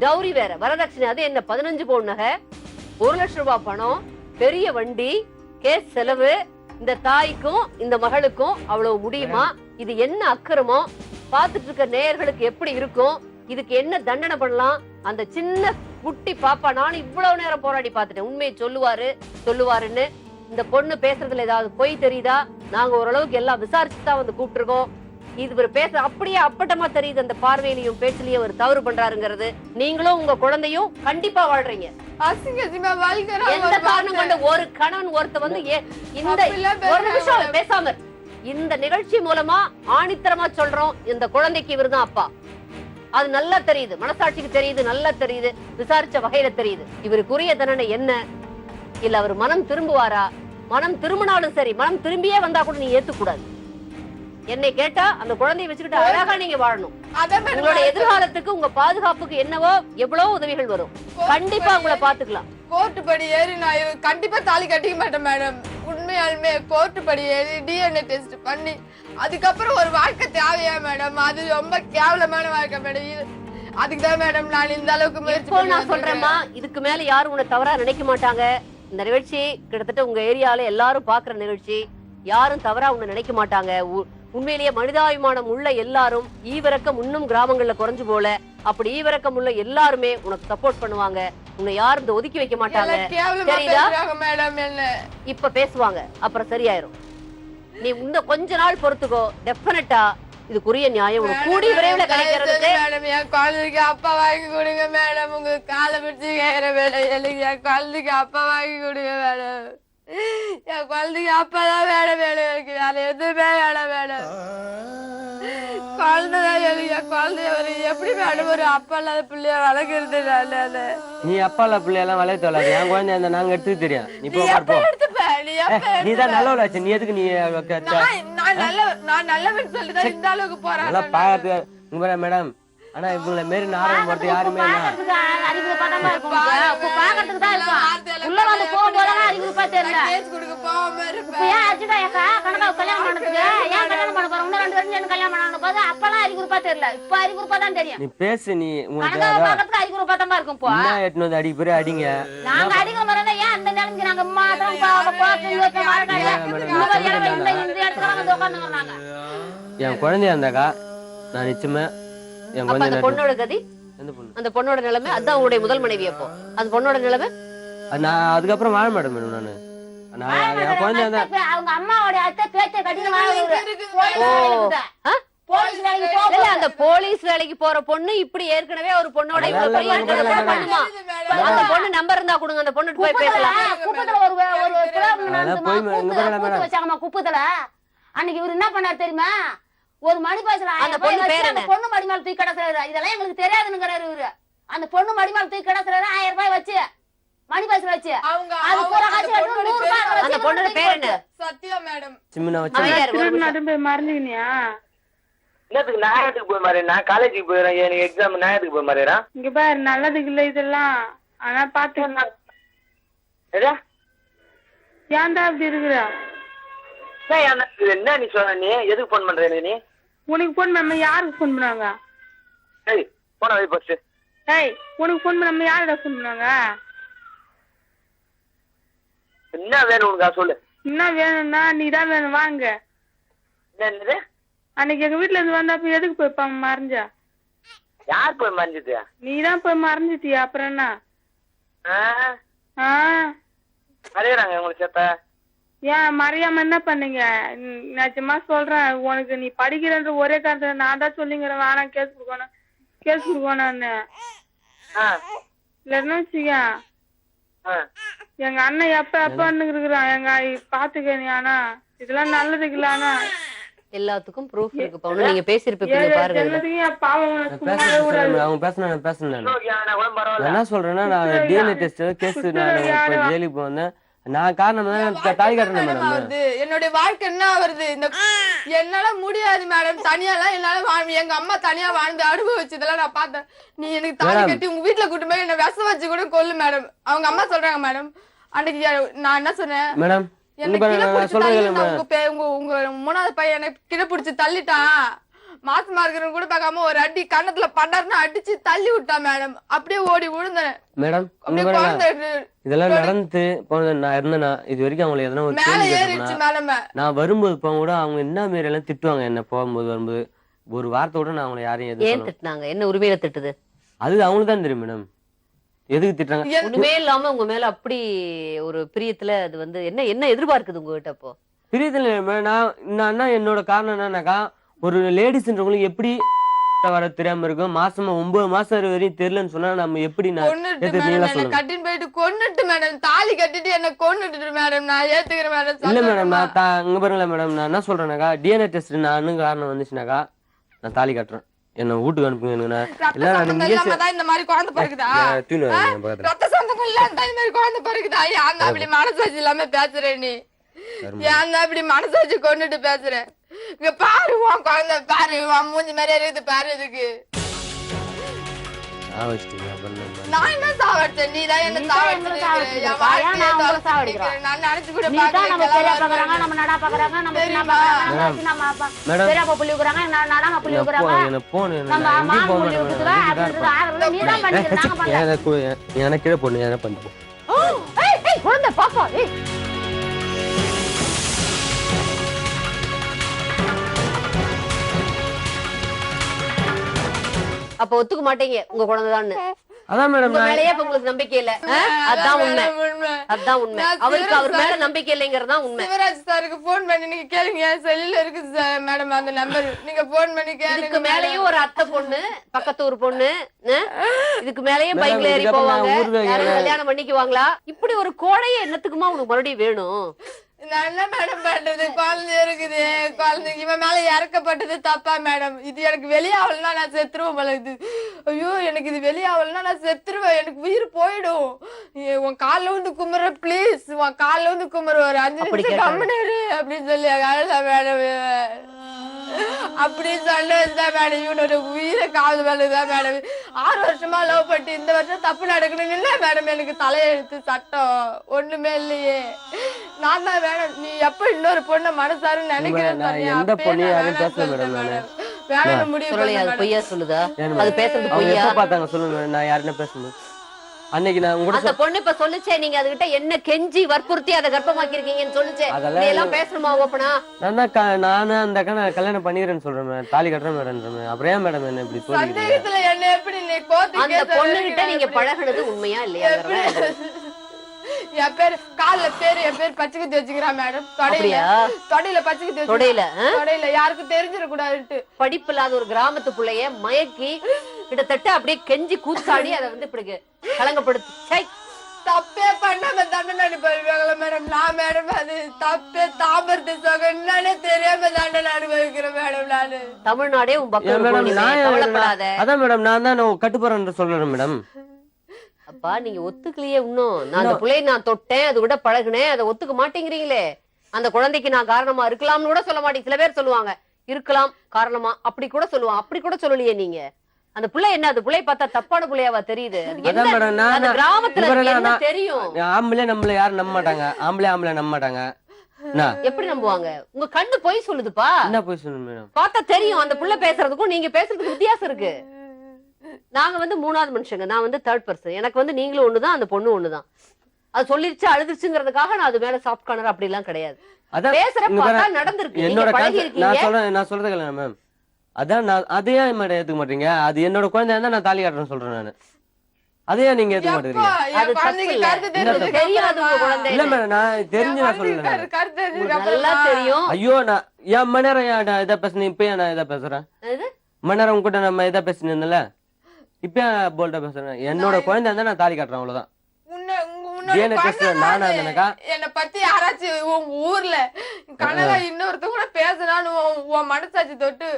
டௌரி வேற வரதட்சணை, அது என்ன 15 பவுன் நகை, 1 லட்சம் ரூபாய் பணம், பெரிய வண்டி, கேஸ் செலவு, இந்த தாய்க்கும் இந்த மகளுக்கும் அவ்வளவு முடியுமா? இது என்ன அக்கிரமோ? பாத்துட்டு இருக்க நேயர்களுக்கு எப்படி இருக்கும்? இதுக்கு என்ன தண்டனை பண்ணலாம்? அந்த சின்ன குட்டி பாப்பா, நான் இவ்வளவு நேரம் போராடி பாத்துட்டேன், உண்மையை சொல்லுவாருன்னு. இந்த பொண்ணு பேசுறதுல ஏதாவது பொய் தெரியுதா? நாங்க ஓரளவுக்கு எல்லாம் விசாரிச்சுதான் வந்து கூப்பிட்டுருக்கோம். இது ஒரு பேச அப்படியே அப்பட்டமா தெரியுது, அந்த பார்வையிலையும் பேச்சிலையும் ஒரு தவறு பண்றாருங்கிறது. நீங்களும் உங்க குழந்தையும் கண்டிப்பா வாழ்றீங்க. எந்த காரணம் கொண்டு ஒரு கணவன் ஒருத்த வந்து இந்த ஒரு நிமிஷம் பேசாம இந்த நிகழ்ச்சி மூலமா ஆணித்தரமா சொல்றோம், இந்த குழந்தைக்கு இவருதான் அப்பா. அது நல்லா தெரியுது, மனசாட்சிக்கு தெரியுது, நல்லா தெரியுது, விசாரிச்ச வகையில தெரியுது. இவருக்குரிய தண்டனை என்ன? இல்ல அவர் மனம் திரும்புவாரா? மனம் திரும்பினாலும் சரி, மனம் திரும்பியே வந்தா கூட நீ ஏத்துக்கூடாது. என்னை கேட்டா அந்த குழந்தையை வச்சுக்கிட்டு அழகா நீங்க வாழணும். உங்களோட எதிர்காலத்துக்கு, உங்க பாதுகாப்புக்கு என்னவோ எவ்வளவு உதவிகள் வரும். கண்டிப்பா உங்களை பாத்துக்கலாம். கோர்ட்டு படி ஏறி நான் கண்டிப்பா தாலி கட்டிக்க மாட்டேன் மேடம். உண்மையாலுமே கோர்ட்டு படி ஏறி DNA டெஸ்ட் பண்ணி அதுக்கப்புறம் ஒரு வாழ்க்கை தேவையா மேடம்? அது ரொம்ப கேவலமான வாழ்க்கை மேடம். அதுக்குதான் மேடம் நான் இந்த அளவுக்கு முயற்சி நான் சொல்றேம்மா, இதுக்கு மேல யாரும் உன்னை தவறா நினைக்க மாட்டாங்க. இந்த நிகழ்ச்சி கிட்டத்தட்ட உங்க ஏரியால எல்லாரும் பாக்குற நிகழ்ச்சி, யாரும் தவறா உன்னை நினைக்க மாட்டாங்க. உண்மையிலேயே மனிதாபிமானம் உள்ள எல்லாரும், ஈவிரக்கம் இன்னும் கிராமங்கள்ல குறைஞ்சு போல, அப்படி ஈவிரக்கம் உள்ள எல்லாருமே உனக்கு சப்போர்ட் பண்ணுவாங்க. உன்னை யாரும் இந்த ஒதுக்கி வைக்க மாட்டாங்க. தெரியுதா? இப்ப பேசுவாங்க, அப்புறம் சரியாயிரும். நீ இந்த கொஞ்ச நாள் பொறுத்துக்கோ, டெஃபினட்டா இதுக்குரிய நியாயம் உனக்கு கூடி விரைவில் கிடைக்கிறதுக்கு. மேடம் என் குழந்தைக்கு அப்பா வாங்கி கொடுங்க மேடம். உங்க காலை பிடிச்சி கேட்கிற மேடம், எனக்கு என் குழந்தைக்கு அப்பா வாங்கி கொடுங்க மேடம். என் குழந்தைக்கு அப்பதான் வேணும், எனக்கு வேற எதுவுமே வேணும் மேடம். குழந்தைதான் எனக்கு, என் குழந்தைய ஒரு எப்படி மேடம் ஒரு அப்பா இல்லாத பிள்ளைய வளர்க்கறது? நீ அப்பா இல்ல பிள்ளையெல்லாம் வளைய தோலாது, என் குழந்தை அந்த நாங்க எடுத்துக்க தெரியும். நீ தான் நல்ல நீ எதுக்கு நீ நான் நல்லவன் சொல்லிதான் இந்த அளவுக்கு போறேன் பாக்கிறதுக்கு மேடம். ஆனா இவங்களை மாரி நாடகம் போறது யாருமே நீ பேசு. நீ எட்டு அடி பேரு அடிங்க. என் குழந்தையா இருந்தாக்கா நான் நிச்சயமா அந்த பொண்ணோட கதி, அந்த பொண்ணோட நிலைமை அதான் உங்களுடைய முதல் மனைவி. அப்போ அந்த பொண்ணோட நிலைமை நான் அதுக்கப்புறம் வாழ மாட்டேன் மேடம். என் குழந்தை அவங்க அம்மாவோட அத்தை பேச்ச கட்டின அந்த போலீஸ் வேலைக்கு போற பொண்ணு இப்படி ஏற்கனவே ஒரு பொண்ணோட அந்த பொண்ணு நம்பர் இருந்தா கொடுங்க, அந்த பொண்ணு போய் பேசலாம். குப்பத்துல அன்னைக்கு இவரு என்ன பண்ணாரு தெரியுமா? ஒரு மணி பாய்ச்சல அந்த பொண்ணு மடிமால தூக்கி கிடக்குறாரு. இதெல்லாம் எங்களுக்கு தெரியாதுங்கிறாரு இவரு. அந்த பொண்ணு மடிமால தூக்கி கிடக்குறாரு 1000 ரூபாய் வச்சு மணி பாய்ச்சல வச்சு. அந்த பொண்ணோட பேர் என்ன? சத்யா மேடம். மறந்துக்கினியா? என்னத்துக்கு நேரத்துக்கு போய் மாறி? நான் காலேஜுக்கு போயிடுறேன், எனக்கு எக்ஸாம் நேரத்துக்கு போய் மாறிடுறேன். இங்க பாரு, நல்லதுக்கு இல்ல இதெல்லாம். ஆனா பாத்து ஏன்டா அப்படி இருக்கிற? என்ன நீ சொன்ன? நீ எதுக்கு போன் பண்ற? நீ உனக்கு போன் பண்ண யாருக்கு போன் பண்ணாங்க? ஏய் போன வை ஃபர்ஸ்ட். ஏய் உனக்கு போன் பண்ண யாரடா போன் பண்ணாங்க? என்ன வேணும் உனக்கு சொல்லு. என்ன வேணும்னா நீ தான் வேணும் வாங்க. என்னது? அன்னைக்கு எங்க வீட்டுல இருந்து வந்தப்ப எதுக்கு போய் மறைஞ்சா? யார் போய் மறைஞ்சது? நீதான் போய் மறைஞ்சிட்டியா? அப்புறம் என்ன? மறையறாங்க உங்களுக்கு சேத்த. ஏன் மறையாம என்ன பண்ணீங்க? நிஜமா சொல்றேன், உனக்கு நீ படிக்கிறன்ற ஒரே காரணத்துல நான் தான் சொல்லிங்கிறேன் வேணாம் கேஸ் கொடுக்கணும்னு. இல்லன்னா வச்சுக்க எங்க அண்ணன் எப்பன்னு இருக்கிறான். எங்க பாத்துக்க நீ. ஆனா இதெல்லாம் நல்லதுக்கு இல்ல. ஆனா எல்லாத்துக்கும் ப்ரூஃப் இருக்கு பவுன். நீங்க பேசிருப்பீங்க பாருங்க. அவங்க பேசணும். நான் என்ன சொல்றேன்னா, நான் டிஎன்ஏ டெஸ்ட் கேஸ் நான் ஜெயிலுக்கு போனேன். நான் காரணம் தாலி கட்டணும் மேடம். என்னுடைய வாழ்க்கை என்ன வருது? இந்த என்னால முடியாது மேடம். தனியாலாம் என்னால எங்க அம்மா தனியா வாழ்ந்து அனுபவிச்சதெல்லாம் நான் பார்த்தேன். நீ எனக்கு தாலி கட்டி உங்க வீட்டுல கூட்டு போய் என்ன விஷம் வச்சு கூட கொல்லு மேடம். அவங்க அம்மா சொல்றாங்க மேடம். அன்னைக்கு நான் என்ன சொன்னேன் மேடம், உங்க மூணாவது பையன் எனக்கு கிட்ட பிடிச்சு தள்ளிட்டான். மாசமா இருக்கிறவங்க கூட பார்க்காம ஒரு அடி கண்ணத்துல பண்டாருன்னு அடிச்சு தள்ளி விட்டான் மேடம். அப்படியே ஓடி விழுந்தேன் மேடம். இதெல்லாம் நடந்து நான் இருந்தேன்னா இது வரைக்கும் அவங்களை எதனா ஒரு மேல ஏறிடுச்சு மேடம். நான் வரும்போது போக கூட அவங்க என்ன மாரி எல்லாம் திட்டுவாங்க. என்ன வரும்போது ஒரு வார்த்தை கூட நான் அவங்களை யாரையும் ஏன் திட்டினாங்க? என்ன உரிமையில திட்டுது? அது அவங்களுக்கு தான் தெரியும் மேடம். எதுக்கு திட்டுறாங்க? ஒண்ணுமே இல்லாம உங்க மேல அப்படி ஒரு பிரியத்துல அது வந்து என்ன எதிர்பார்க்குது உங்ககிட்ட? அப்போ பிரியத்துல நான் என்னோட காரணம் என்னன்னாக்கா, ஒரு லேடிஸ்ன்றவங்களுக்கு எப்படி வர தெரியாம இருக்கும். மாசமா 9 மாசம் வரையும் தெரியலன்னு சொன்னா நம்ம எப்படி கட்டின்னு போயிட்டு கொன்னுட்டு மேடம். தாலி கட்டிட்டு என்ன கொன்னுட்டு மேடம். நான் ஏத்துக்கிறேன் மேடம். இல்ல மேடம், நான் இங்க பாருங்களேன் மேடம், நான் என்ன சொல்றேன்னாக்கா, டிஎன்ஏ டெஸ்ட் நான் காரணம் வந்துச்சுனாக்கா நான் தாலி கட்டுறேன். என்ன வீட்டுக்கு அனுப்புங்க. இந்த மாதிரி குழந்தை பிறகுதா? ரத்த சொந்தம் இல்லாம இந்த மாதிரி குழந்தை பிறகுதா? ஏன் அப்படி மனசாட்சி இல்லாம பேசுற நீ? ஏன் அப்படி மனசாட்சி கொண்டுட்டு பேசுற? இங்க பாரு உன் குழந்தை பாரு, உன் மூஞ்சி மாதிரி இருக்குது பாரு. இதுக்கு நான் என்ன சாவடிச்சேன்? நீ தான் என்ன நான் நினைச்சு கூட எனக்கு பொண்ணு என்ன பண்ணுவோம். அப்ப ஒத்துக்க மாட்டீங்க உங்க குழந்தைதான்னு? அதான் மேடம், மேலயே உங்களுக்கு நம்பிக்கை இல்ல. அதான் உண்மை. அவருக்கு அவர் மேல நம்பிக்கை இல்லைங்கறதா உண்மை. சிவராஜ் சாருக்கு போன் பண்ணி நீங்க கேளுங்க. செல்லுல இருக்கு மேடம் அந்த நம்பர். நீங்க போன் பண்ணி கேளுங்க. இதுக்கு மேலயும் ஒரு அத்தை பொண்ணு, பக்கத்து ஊர் பொண்ணு, இதுக்கு மேலயும் பைக்ல ஏறி போவாங்க. கல்யாணம் பண்ணிக்குவாங்களா? இப்படி ஒரு கோழைய என்னத்துக்குமா உனக்கு மறுபடியும் வேணும்? நான் என்ன மேடம் பண்றது? குழந்தை இருக்குது. குழந்தைக்கு இவன் மேல இறக்கப்பட்டது தப்பா மேடம்? இது எனக்கு வெளியாகலன்னா நான் செத்துருவேன் போல. இது ஐயோ எனக்கு இது வெளியாகலன்னா நான் செத்துருவேன். எனக்கு உயிர் போயிடும். உன் காலில் வந்து கும்புற ப்ளீஸ், உன் காலில் வந்து கும்புற ஒரு 5 நிமிஷம் கம்முனு அப்படின்னு சொல்லி அழகா மேடம் அப்படி சொன்னதுதான் மேடம். இவனோட உயிரை காது மேலதான் மேடம். 6 வருஷமா லவ் பண்ணி இந்த வருஷம் தப்பு நடக்கணும்னு இல்ல மேடம். எனக்கு தலையெழுத்து சட்டம் ஒண்ணுமே இல்லையே. நான் தான் மேடம். நீ எப்ப இன்னொரு பொண்ணை மனசாரு நினைக்கிறேன் பொய்யா சொல்லுதா? அது பேசுறது பொய்யா? பார்த்தாங்க சொல்லுங்க. நான் யாருன்னு பேசணும். அன்னைக்கு நான் அந்த பொண்ணு இப்ப சொல்லுச்சே, நீங்க அதுகிட்ட என்ன கெஞ்சி வற்புறுத்தி அதை கர்ப்பமாக்கி இருக்கீங்கன்னு சொல்லுச்சே. இதெல்லாம் பேசணுமா ஓப்பனா? நானு அந்த கல்யாணம் பண்ணிக்கிறேன்னு சொல்றேன், தாலி கட்டுறேன் மேடம். அப்புறம் ஏன் மேடம் என்ன இப்படி சொல்றீங்க? அந்த பொண்ணு கிட்ட நீங்க பழகுனது உண்மையா இல்லையா? என் பேரு கால்ல பேரு என் பேர் பச்சைக்குத்தி வச்சுக்கிறான் மேடம். தொடையில பச்சைக்குத்தி தொடையில யாருக்கும் தெரிஞ்சிட கூடாது. படிப்பு இல்லாத ஒரு கிராமத்து பிள்ளைய மயக்கி கிட்டத்தட்ட அப்படியே கெஞ்சி கூத்தாடி அதை வந்து இப்படி கலங்கப்படுத்து. தப்பே பண்ணாம தண்டனை அனுபவிப்பாங்களா மேடம்? நான் மேடம் அது தப்பே தாமரத்து சொக என்னன்னு தெரியாம தண்டனை அனுபவிக்கிறேன் மேடம். நானு தமிழ்நாடே உன் பக்கம். அதான் மேடம் நான் தான் கட்டுப்போறேன் சொல்றேன் மேடம். அப்பா நீங்க ஒத்துக்கலையே இன்னும். நான் அந்த பிள்ளையை நான் தொட்டேன், அது கூட பழகுனேன், அதை ஒத்துக்க மாட்டேங்கிறீங்களே. அந்த குழந்தைக்கு நான் காரணமா இருக்கலாம்னு கூட சொல்ல மாட்டேங்க. சில பேர் சொல்லுவாங்க இருக்கலாம் காரணமா, அப்படி கூட சொல்லுவாங்க. அப்படி கூட சொல்லலையே நீங்க. அந்த பிள்ளை என்ன, அந்த பிள்ளைய பார்த்தா தப்பான பிள்ளையாவா தெரியுது? கிராமத்துல தெரியும். ஆம்பளை நம்மள யாரும் நம்ப மாட்டாங்க. ஆம்பளை நம்ப மாட்டாங்க. எப்படி நம்புவாங்க? உங்க கண்ணு போய் சொல்லுதுப்பா. என்ன போய் சொல்லுங்க மேடம்? பார்த்தா தெரியும். அந்த பிள்ளை பேசுறதுக்கும் நீங்க பேசுறதுக்கு வித்தியாசம் இருக்கு. நாங்க வந்து 3வது மனுஷங்க, நான் வந்து 3rd பர்சன். எனக்கு வந்து நீங்களும் ஒண்ணுதான், அந்த பொண்ணு ஒண்ணுதான். அது சொல்லிருச்சு அழுதுச்சுங்கிறதுக்காக நான் அது மேல சாஃப்ட் கார்னர் அப்படி எல்லாம் கிடையாது. அதான் பேசுற இங்க பார்த்தா பாரு, நடந்திருக்கு, என்னோட நீங்க பழகி நான் சொல்றது இல்ல மேம். அதான் நான் அதையே மேடம் ஏத்துக்க மாட்டீங்க. அது என்னோட குழந்தை இருந்தா நான் தாலி காட்டுறேன்னு சொல்றேன் நானு. அதையே நீங்க ஏத்துக்க மாட்டீங்க. அது தப்பு இல்ல. தெரியாது உங்க குழந்தை. இல்ல மேடம் நான் தெரிஞ்சு நான் சொல்லல. நல்லா தெரியும். ஐயோ நான் என் மணி நேரம் நான் இதை பேசுனேன், இப்ப நான் இதை பேசுறேன். மணி நேரம் உங்க கூட நம்ம இதை பேசினதுல இப்ப போல்டா பேசுறேன். என்னோட குழந்தை இருந்தா நான் தாலி காட்டுறேன், அவ்வளவுதான். என்ன பத்தி யாராச்சும் உங்க ஊர்ல கனகா இன்னொருத்த கூட பேசுனான்னு உன் மனசாட்சி தொட்டு,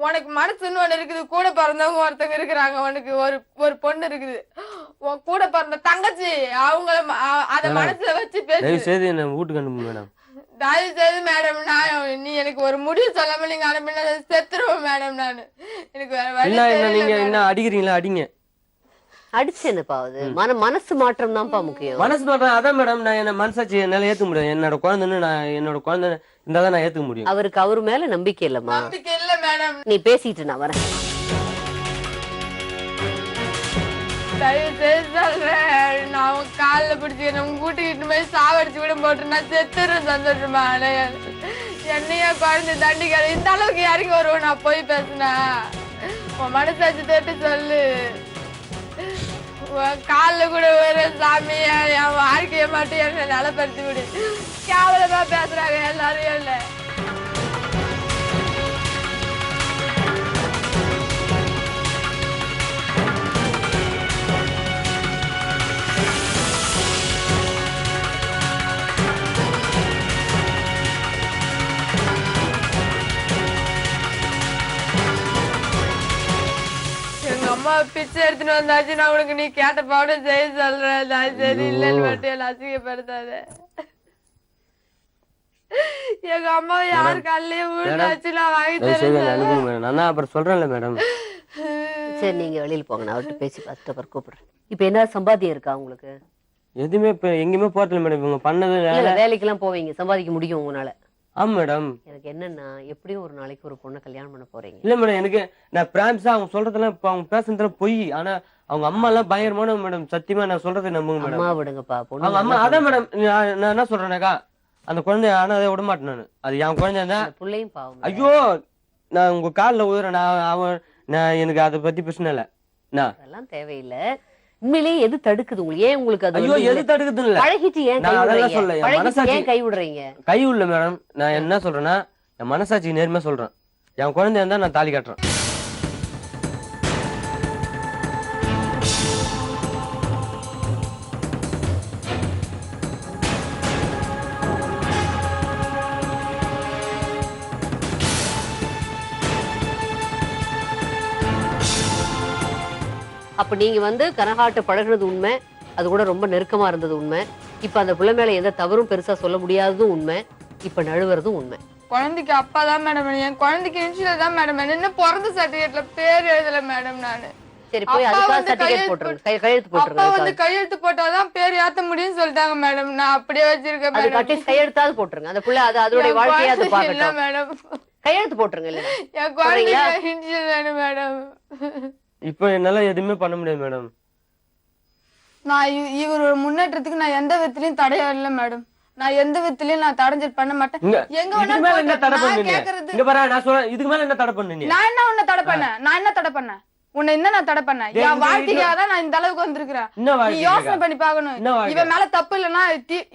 உனக்கு மனசுன்னு ஒண்ணு இருக்குது, கூட பிறந்தவங்க ஒருத்தவங்க இருக்கிறாங்க, உனக்கு ஒரு பொண்ணு இருக்குது, உன் கூட பிறந்த தங்கச்சி, அவங்கள அத மனசுல வச்சு பேசு. வீட்டுக்கு அனுப்பு மேடம். தயவு செய்து மேடம், நான் நீ எனக்கு ஒரு முடிவு சொல்லாம நீங்க அனுப்பினா செத்துருவோம் மேடம். நானு எனக்கு வேற வழி. நீங்க என்ன அடிக்கிறீங்களா? அடிங்க. அடிச்சு என்னப்பா ஆகுது? மனசு மாற்றம் தான்ப்பா முக்கியம். மனசு மாற்றம் அதான் மேடம். நான் என்ன மனசாட்சி என்னால ஏத்துக்க முடியும். என்னோட குழந்தைன்னு என்னோட குழந்தை இருந்தாதான் நான் ஏத்துக்க முடியும். அவருக்கு அவரு மேல நம்பிக்கை இல்லம்மா. நம்பிக்கை இல்ல மேடம். நீ பேசிட்டு நான் வரேன். தயவு செய்து சொல்றேன், நான் உங்க காலில பிடிச்சி உங்க கூட்டிட்டு போய் சாவடிச்சு விட போட்டு நான் செத்துறேன் சந்தோஷமா. என்னைய குழந்தை தண்டிக்கிற இந்த அளவுக்கு இறங்கி வருவோம் நான் போய் பேசுனா? உன் மனசாட்சி தட்டு சொல்லு. கால கூட ஒரு சாமிய என் வாழ்க்கைய மட்டும் என்ன நலப்படுத்தி விடு. கேவலமா பேசுறாங்க எல்லாரும். இல்ல அம்மா பிச்சை எடுத்துட்டு வந்தாச்சு, நான் உனக்கு நீ கேட்ட பாட செய்ய சொல்றேன். நான் சரி இல்லைன்னு மட்டும் அசிங்கப்படுத்தாத. எங்க அம்மா யாரு காலையே ஊழாச்சு நான் வாங்கி தரேன். அப்புறம் சொல்றேன்ல மேடம். சரி நீங்க வெளியில போங்க, நான் அவர்கிட்ட பேசி பார்த்துட்டு அப்புறம் கூப்பிடுறேன். இப்ப என்ன சம்பாத்தியம் இருக்கா உங்களுக்கு? எதுவுமே இப்ப எங்கேயுமே போறதில்ல மேடம். இவங்க பண்ணது வேலைக்கு எல்லாம் போவீங்க, சம்பாதிக்க முடியும் உங்களால? ஆமா மேடம். எனக்கு என்னன்னா, எப்படியும் ஒரு நாளைக்கு ஒரு பொண்ணை கல்யாணம் பண்ண போறீங்க. இல்ல மேடம், எனக்கு நான் பிரான்ஸா அவங்க சொல்றதெல்லாம் இப்ப அவங்க பேசுறதுல பொய். ஆனா அவங்க அம்மா எல்லாம் பயங்கரமான மேடம். சத்தியமா நான் சொல்றதை நம்புங்க மேடம். அம்மா விடுங்கப்பா. அவங்க அம்மா அதான் மேடம். நான் என்ன சொல்றேனாக்கா, அந்த குழந்தைய ஆனா அதை விட மாட்டேன் நானு. அது என் குழந்தை தான். பிள்ளையும் பாவம். ஐயோ நான் உங்க காலில் உயிரேன். நான் எனக்கு அதை பத்தி பிரச்சனை இல்ல. அதெல்லாம் தேவையில்லை. உண்மையிலேயே எது தடுக்குது உங்களுக்கு? ஏன் உங்களுக்கு அது? ஐயோ எது தடுக்குது இல்ல, பழகிட்டு ஏன் கை விடுறீங்க? ஏன் கை விடுறீங்க? கை உள்ள மேடம். நான் என்ன சொல்றேன்னா, என் மனசாட்சி நேர்மையா சொல்றேன். என் குழந்தைய இருந்தா நான் தாலி காட்டுறேன். அப்ப நீங்க கனகாட்டு பழகுனது உண்மை, அது கூட ரொம்ப நெருக்கமா இருந்தது உண்மை. இப்ப அந்த பிள்ளை மேல எந்த தவறும் பெருசா சொல்ல முடியாததும் உண்மை. இப்ப நழுவுறதும் உண்மை. குழந்தைக்கு அப்பா தான் மேடம். என் குழந்தைக்கு இன்ஷியல் தான் மேடம். என்ன பிறந்த சர்டிபிகேட்ல பேர் எழுதல மேடம். நானு சரி போய் அதுக்காக சர்டிபிகேட் போட்டுருங்க, கையெழுத்து போட்டுருங்க. அப்பா கையெழுத்து போட்டாதான் பேர் ஏத்த முடியும்னு சொல்லிட்டாங்க மேடம். நான் அப்படியே வச்சிருக்கேன் மேடம். அதுக்கு அட்லீஸ்ட் கையெழுத்தாவது போட்டுருங்க. அந்த பிள்ளை அதோட வாழ்க்கையை அது பார்க்கட்டும் மேடம். கையெழுத்து போட்டுருங்க. இல்ல என் குழந்தைக்கு இன்ஷியல் வேணும் மேடம். இப்ப என்னால எதுவுமே பண்ண முடியாது மேடம். நான் இவர் ஒரு முன்னேற்றத்துக்கு நான் எந்த விதத்திலயும் தடையா இல்ல மேடம். நான் எந்த விதத்திலயும் நான் தடைஞ்சல் பண்ண மாட்டேன். எங்க வேணா என்ன தடை பண்ணுங்க? இங்க பாரு, நான் சொல்றேன், இதுக்கு மேல என்ன தடை பண்ணுங்க? நான் என்ன உன்னை தடை பண்ணேன்? நான் என்ன தடை பண்ணேன்? உன்னை என்ன நான் தடை பண்ணேன்? என் வாழ்க்கைக்காக தான் நான் இந்த அளவுக்கு வந்திருக்கிறேன். நீ யோசனை பண்ணி பாக்கணும். இவன் மேல தப்பு இல்லைன்னா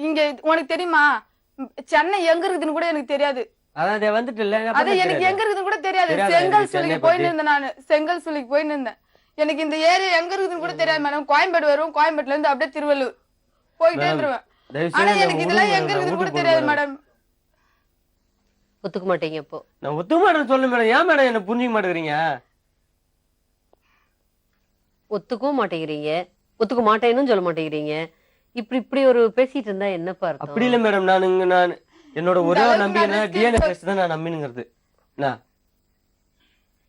இங்க உனக்கு தெரியுமா சென்னை எங்க இருக்குதுன்னு கூட எனக்கு தெரியாது. அது எனக்கு எங்க இருக்குதுன்னு கூட தெரியாது. செங்கல் சூளைக்கு போயிட்டு இருந்தேன். நானு செங்கல் சூளைக்கு போயிட்டு இருந்தேன். எனக்கு இந்த ஏரியா எங்க இருக்குதுன்னு கூட தெரியாது மேடம். கோயம்பேடு வரும், கோயம்பேட்டுல இருந்து அப்படியே திருவள்ளூர் போயிட்டே இருந்துருவேன். ஆனா எனக்கு இதெல்லாம் எங்க இருக்குதுன்னு கூட தெரியாது மேடம். ஒத்துக்க மாட்டீங்க? இப்போ நான் ஒத்துக்க மாட்டேன்னு சொல்லு மேடம். ஏன் மேடம் என்ன புரிஞ்சுக்க மாட்டேங்கிறீங்க? ஒத்துக்கவும் மாட்டேங்கிறீங்க, ஒத்துக்க மாட்டேன்னு சொல்ல மாட்டேங்கிறீங்க. இப்படி ஒரு பேசிட்டு இருந்தா என்னப்பா அர்த்தம்? அப்படி இல்ல மேடம். நான் என்னோட ஒரே நம்பிக்கை டிஎன்ஏ டெஸ்ட் தான் நான் நம்பினுங்கிறது.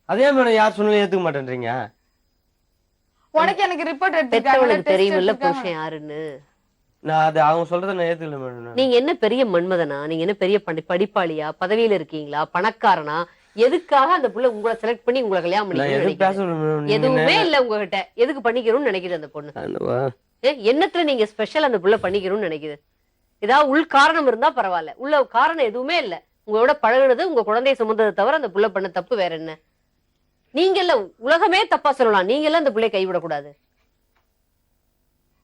அதே மேடம் யார் சொன்னாலும் ஏத்துக்க மாட்டேன்றீங்க. உனக்கு எனக்கு ரிப்போர்ட் எடுத்துட்டு தெரியுமில்ல புருஷன் யாருன்னு. நான் அது அவங்க சொல்றத நான் ஏத்துக்கல மேடம். நீங்க என்ன பெரிய மன்மதனா? நீங்க என்ன பெரிய படிப்பாளியா? பதவியில இருக்கீங்களா? பணக்காரனா? எதுக்காக அந்த புள்ள உங்களை செலக்ட் பண்ணி உங்களை கல்யாணம் நான் பண்ணிக்கணும்னு எதுவும் பேச நினைக்குது? விரும்பல. நீங்க எதுவுமே இல்ல உங்ககிட்ட, எதுக்கு பண்ணிக்கணும்னு நினைக்குது அந்த பொண்ணு? என்னவா? என்னத்துல நீங்க ஸ்பெஷல் அந்த புள்ள பண்ணிக்கணும்னு நினைக்குது? ஏதாவது உள் காரணம் இருந்தா பரவாயில்ல, உள்ள காரணம் எதுவுமே இல்ல. உங்களோட பழகுனது, உங்க குழந்தைய சுமந்ததை தவிர அந்த புள்ள பண்ண தப்பு வேற என்ன? நீங்க இல்ல, உலகமே தப்பா சொல்லலாம், நீங்க எல்லாம் அந்த புள்ளைய கைவிடக்கூடாது.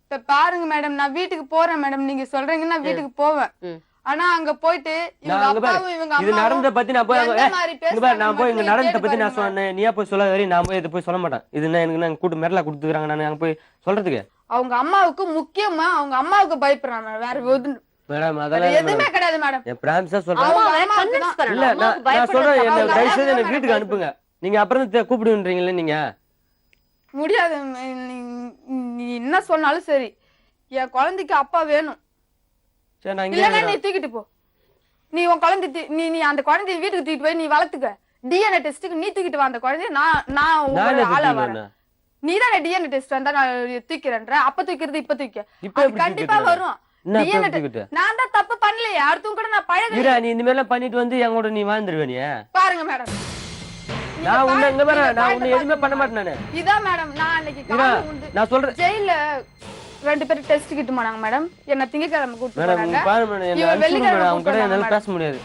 இப்ப பாருங்க மேடம், நான் வீட்டுக்கு போறேன் மேடம், நீங்க சொல்றீங்கன்னா நான் வீட்டுக்கு போவேன். ஆனா அங்க போயிட்டு இவங்க அப்பாவும் இவங்க இது நடந்த அம்மாவும் பத்தி நான் போய் எந்த மாதிரி இங்க பாரு, நான் போய் இங்க பேசுறாங்க நடந்த பத்தி நான் கேட்டு பாருங்க. சொன்னேன், நீயா போய் சொல்லாத வரையும் நான் போய் இதை போய் சொல்ல மாட்டேன். இது என்ன எனக்கு நான் கூட்டு மிரலா கொடுத்துக்கிறாங்க, நான் அங்க போய் சொல்றதுக்கு. அவங்க அம்மாவுக்கு முக்கியமா அவங்க அம்மாவுக்கு பயப்படுறாங்க, வேற மேடம் வேற அதெல்லாம் எதுவுமே கிடையாது மேடம். என் பிராமிஸா சொல்றேன். அம்மாவை அம்மாவுக்கு convince தான். பண்ணணும். இல்ல அம்மாவுக்கு நான் சொல்றேன், பயப்படுறது என்ன தப்பு. தயவு செய்து அவங்க என்ன வீட்டுக்கு அனுப்புங்க. நீங்க அப்புறம் கூப்பிடுன்றீங்களே நீங்க. முடியாது, நீ என்ன சொன்னாலும் சரி, என் குழந்தைக்கு அப்பா வேணும். சரி நான் இல்லன்னா இங்க நீ தூக்கிட்டு போ. நீ உன் குழந்தை நீ அந்த குழந்தைய வீட்டுக்கு தூக்கிட்டு போய் நீ வளர்த்துக்க. டிஎன்ஏ டெஸ்ட்டுக்கு நீ தூக்கிட்டு வா அந்த குழந்தைய. நான் உங்களோட ஆளா வரேன். நீ தானே டிஎன்ஏ டெஸ்ட் வந்தா நான் தூக்கிறேன்ற, அப்ப தூக்கிறது இப்ப தூக்க. இப்ப அது எப்படி கண்டிப்பா தூக்கிட்டு வரும். என்ன DNA தூக்கிட்டு? நான் தான் தப்பு பண்ணலையே, அடுத்தவங்க கூட நான் பழகுறேன். வீரா, நீ இந்த மாதிரி எல்லாம் பண்ணிட்டு வந்து என் கூட நீ வாழ்ந்துருவே நீ. பாருங்க மேடம், நான் உன்னை இங்க பாரு, நான் உன்னை எதுவுமே பண்ண மாட்டேன் நானு. இதான் மேடம், நான் அன்னைக்கு வீரா, காலையில உண்டு நான் சொல்றேன் ஜெயில 2 பேரும் டெஸ்ட் கிட்ட போனாங்க மேடம். என்ன திங்கக்கிழமை கூட்டிட்டு மேடம், போனாங்க. பாரு மேடம், என்ன இவன் அனுப்பிச்சு வெள்ளிக்கிழமை மேடம், அவங்க கூட கூப்பிட்டு என்னால வந்தாங்க பேச முடியாது.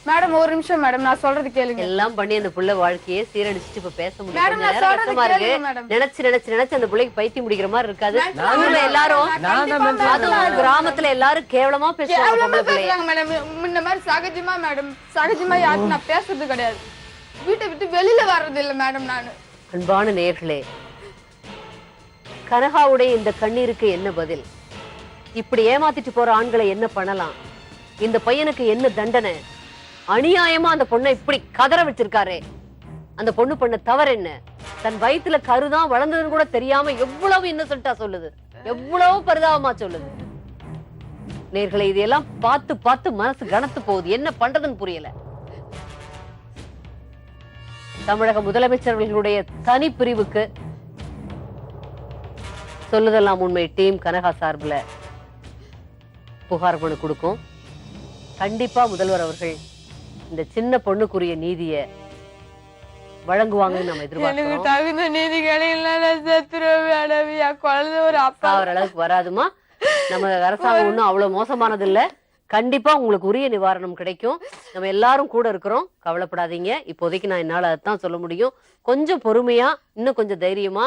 மேடம் ஒரு நிமிஷம் மேடம், நான் சொல்றது கேளுங்க. எல்லாம் பண்ணி அந்த புள்ள வாழ்க்கையே சீரடிச்சுட்டு இப்ப பேச முடியும். மேடம், கொஞ்ச நான் நேரம் சொல்றது கஷ்டமா இருக்கு. கேளுங்க மேடம். நினைச்சு அந்த புள்ளைக்கு பைத்தியம் முடிக்கிற மாதிரி இருக்காது. நாங்களும் எல்லாரும் நான் தான் mental அதுவும் கிராமத்துல எல்லாரும் கேவலமா பேசுவாங்க கேவலமா பொம்பளை பிள்ளைய. பேசுறாங்க மேடம். முன்ன மாதிரி சகஜமா மேடம், சகஜமா யாரும் நான் பேசுறது கிடையாது. வீட்டை விட்டு வெளியில வர்றது இல்ல மேடம் நானு. அன்பான நேயர்களே, கனகாவுடைய இந்த கண்ணீருக்கு என்ன பதில்? இப்படி ஏமாத்திட்டு போற ஆண்களை என்ன பண்ணலாம்? இந்த பையனுக்கு என்ன தண்டனை? அநியாயமா அந்த பொண்ணை இப்படி கதற வச்சிருக்காரே, அந்த பொண்ணு பண்ண தவறு என்ன? தன் வயித்துல கருதான் வளர்ந்ததுன்னு கூட தெரியாம எவ்வளவு இன்னசென்ட்டா சொல்லுது, எவ்வளவு பரிதாபமா சொல்லுது. நேயர்களே, இதெல்லாம் பார்த்து பார்த்து மனசு கனத்து போகுது. என்ன பண்றதுன்னு புரியல. தமிழக முதலமைச்சர்களுடைய தனி பிரிவுக்கு சொல்லுதெல்லாம் உண்மை டீம் கனகா சார்பில் புகார் மனு கொடுக்கும். கண்டிப்பா முதல்வர் அவர்கள் இந்த சின்ன பொண்ணுக்குரிய நீதியை வழங்குவாங்கன்னு நம்ம எனக்கு எதிர்பார்க்கிறோம். தகுந்த நீதி கிடைக்கல, செத்துருவேன் மேடம். என் குழந்தை ஒரு அப்பா சாவர அளவுக்கு வராதுமா. நம்ம அரசாங்கம் ஒண்ணும் அவ்வளவு மோசமானது இல்ல. கண்டிப்பா உங்களுக்கு உரிய நிவாரணம் கிடைக்கும். நம்ம எல்லாரும் கூட இருக்கிறோம், கவலைப்படாதீங்க. இப்போதைக்கு நான் என்னால அதான் சொல்ல முடியும். கொஞ்சம் பொறுமையா, இன்னும் கொஞ்சம் தைரியமா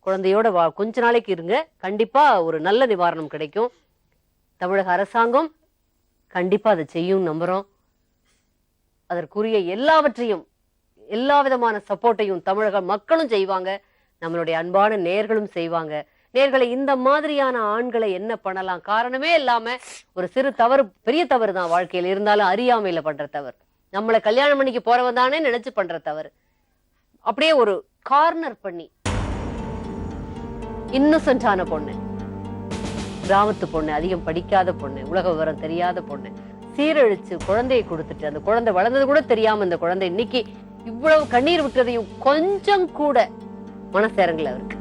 குழந்தையோட கொஞ்ச நாளைக்கு இருங்க. கண்டிப்பா ஒரு நல்ல நிவாரணம் கிடைக்கும். தமிழக அரசாங்கம் கண்டிப்பா அதை செய்யும் நம்புறோம். அதற்குரிய எல்லாவற்றையும், எல்லா விதமான சப்போர்ட்டையும் தமிழக மக்களும் செய்வாங்க. நம்மளுடைய அன்பான நேயர்களும் செய்வாங்க. நேயர்களை, இந்த மாதிரியான ஆண்களை என்ன பண்ணலாம்? காரணமே இல்லாம ஒரு சிறு தவறு, பெரிய தவறு தான் வாழ்க்கையில் இருந்தாலும் அறியாமையில பண்ற தவறு, நம்மளை கல்யாணம் பண்ணிக்கு போறவன் தானே நினைச்சு பண்ற தவறு, அப்படியே ஒரு கார்னர் பண்ணி இன்னசென்டான பொண்ணு, கிராமத்து பொண்ணு, அதிகம் படிக்காத பொண்ணு, உலக விவரம் தெரியாத பொண்ணு சீரழிச்சு குழந்தையை கொடுத்துட்டு, அந்த குழந்தை வளர்ந்தது கூட தெரியாம இந்த குழந்தை இன்னைக்கு இவ்வளவு கண்ணீர் விட்டதையும் கொஞ்சம் கூட மனசேரங்கல அவருக்கு.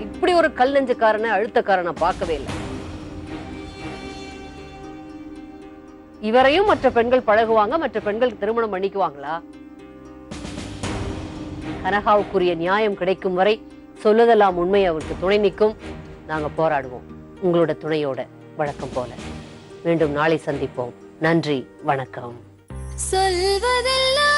இப்படி ஒரு கல் நெஞ்சக்காரனை, அழுத்தக்காரனை பார்க்கவே இல்லை. இவரையும் மற்ற பெண்கள் பழகுவாங்க, மற்ற பெண்கள் திருமணம் பண்ணிக்குவாங்களா? கனகாவுக்குரிய நியாயம் கிடைக்கும் வரை சொல்லுதெல்லாம் உண்மை அவருக்கு துணை நிற்கும். நாங்க போராடுவோம் உங்களோட துணையோட, வழக்கம் போல. மீண்டும் நாளை சந்திப்போம். நன்றி, வணக்கம். சொல்வதெல்லாம்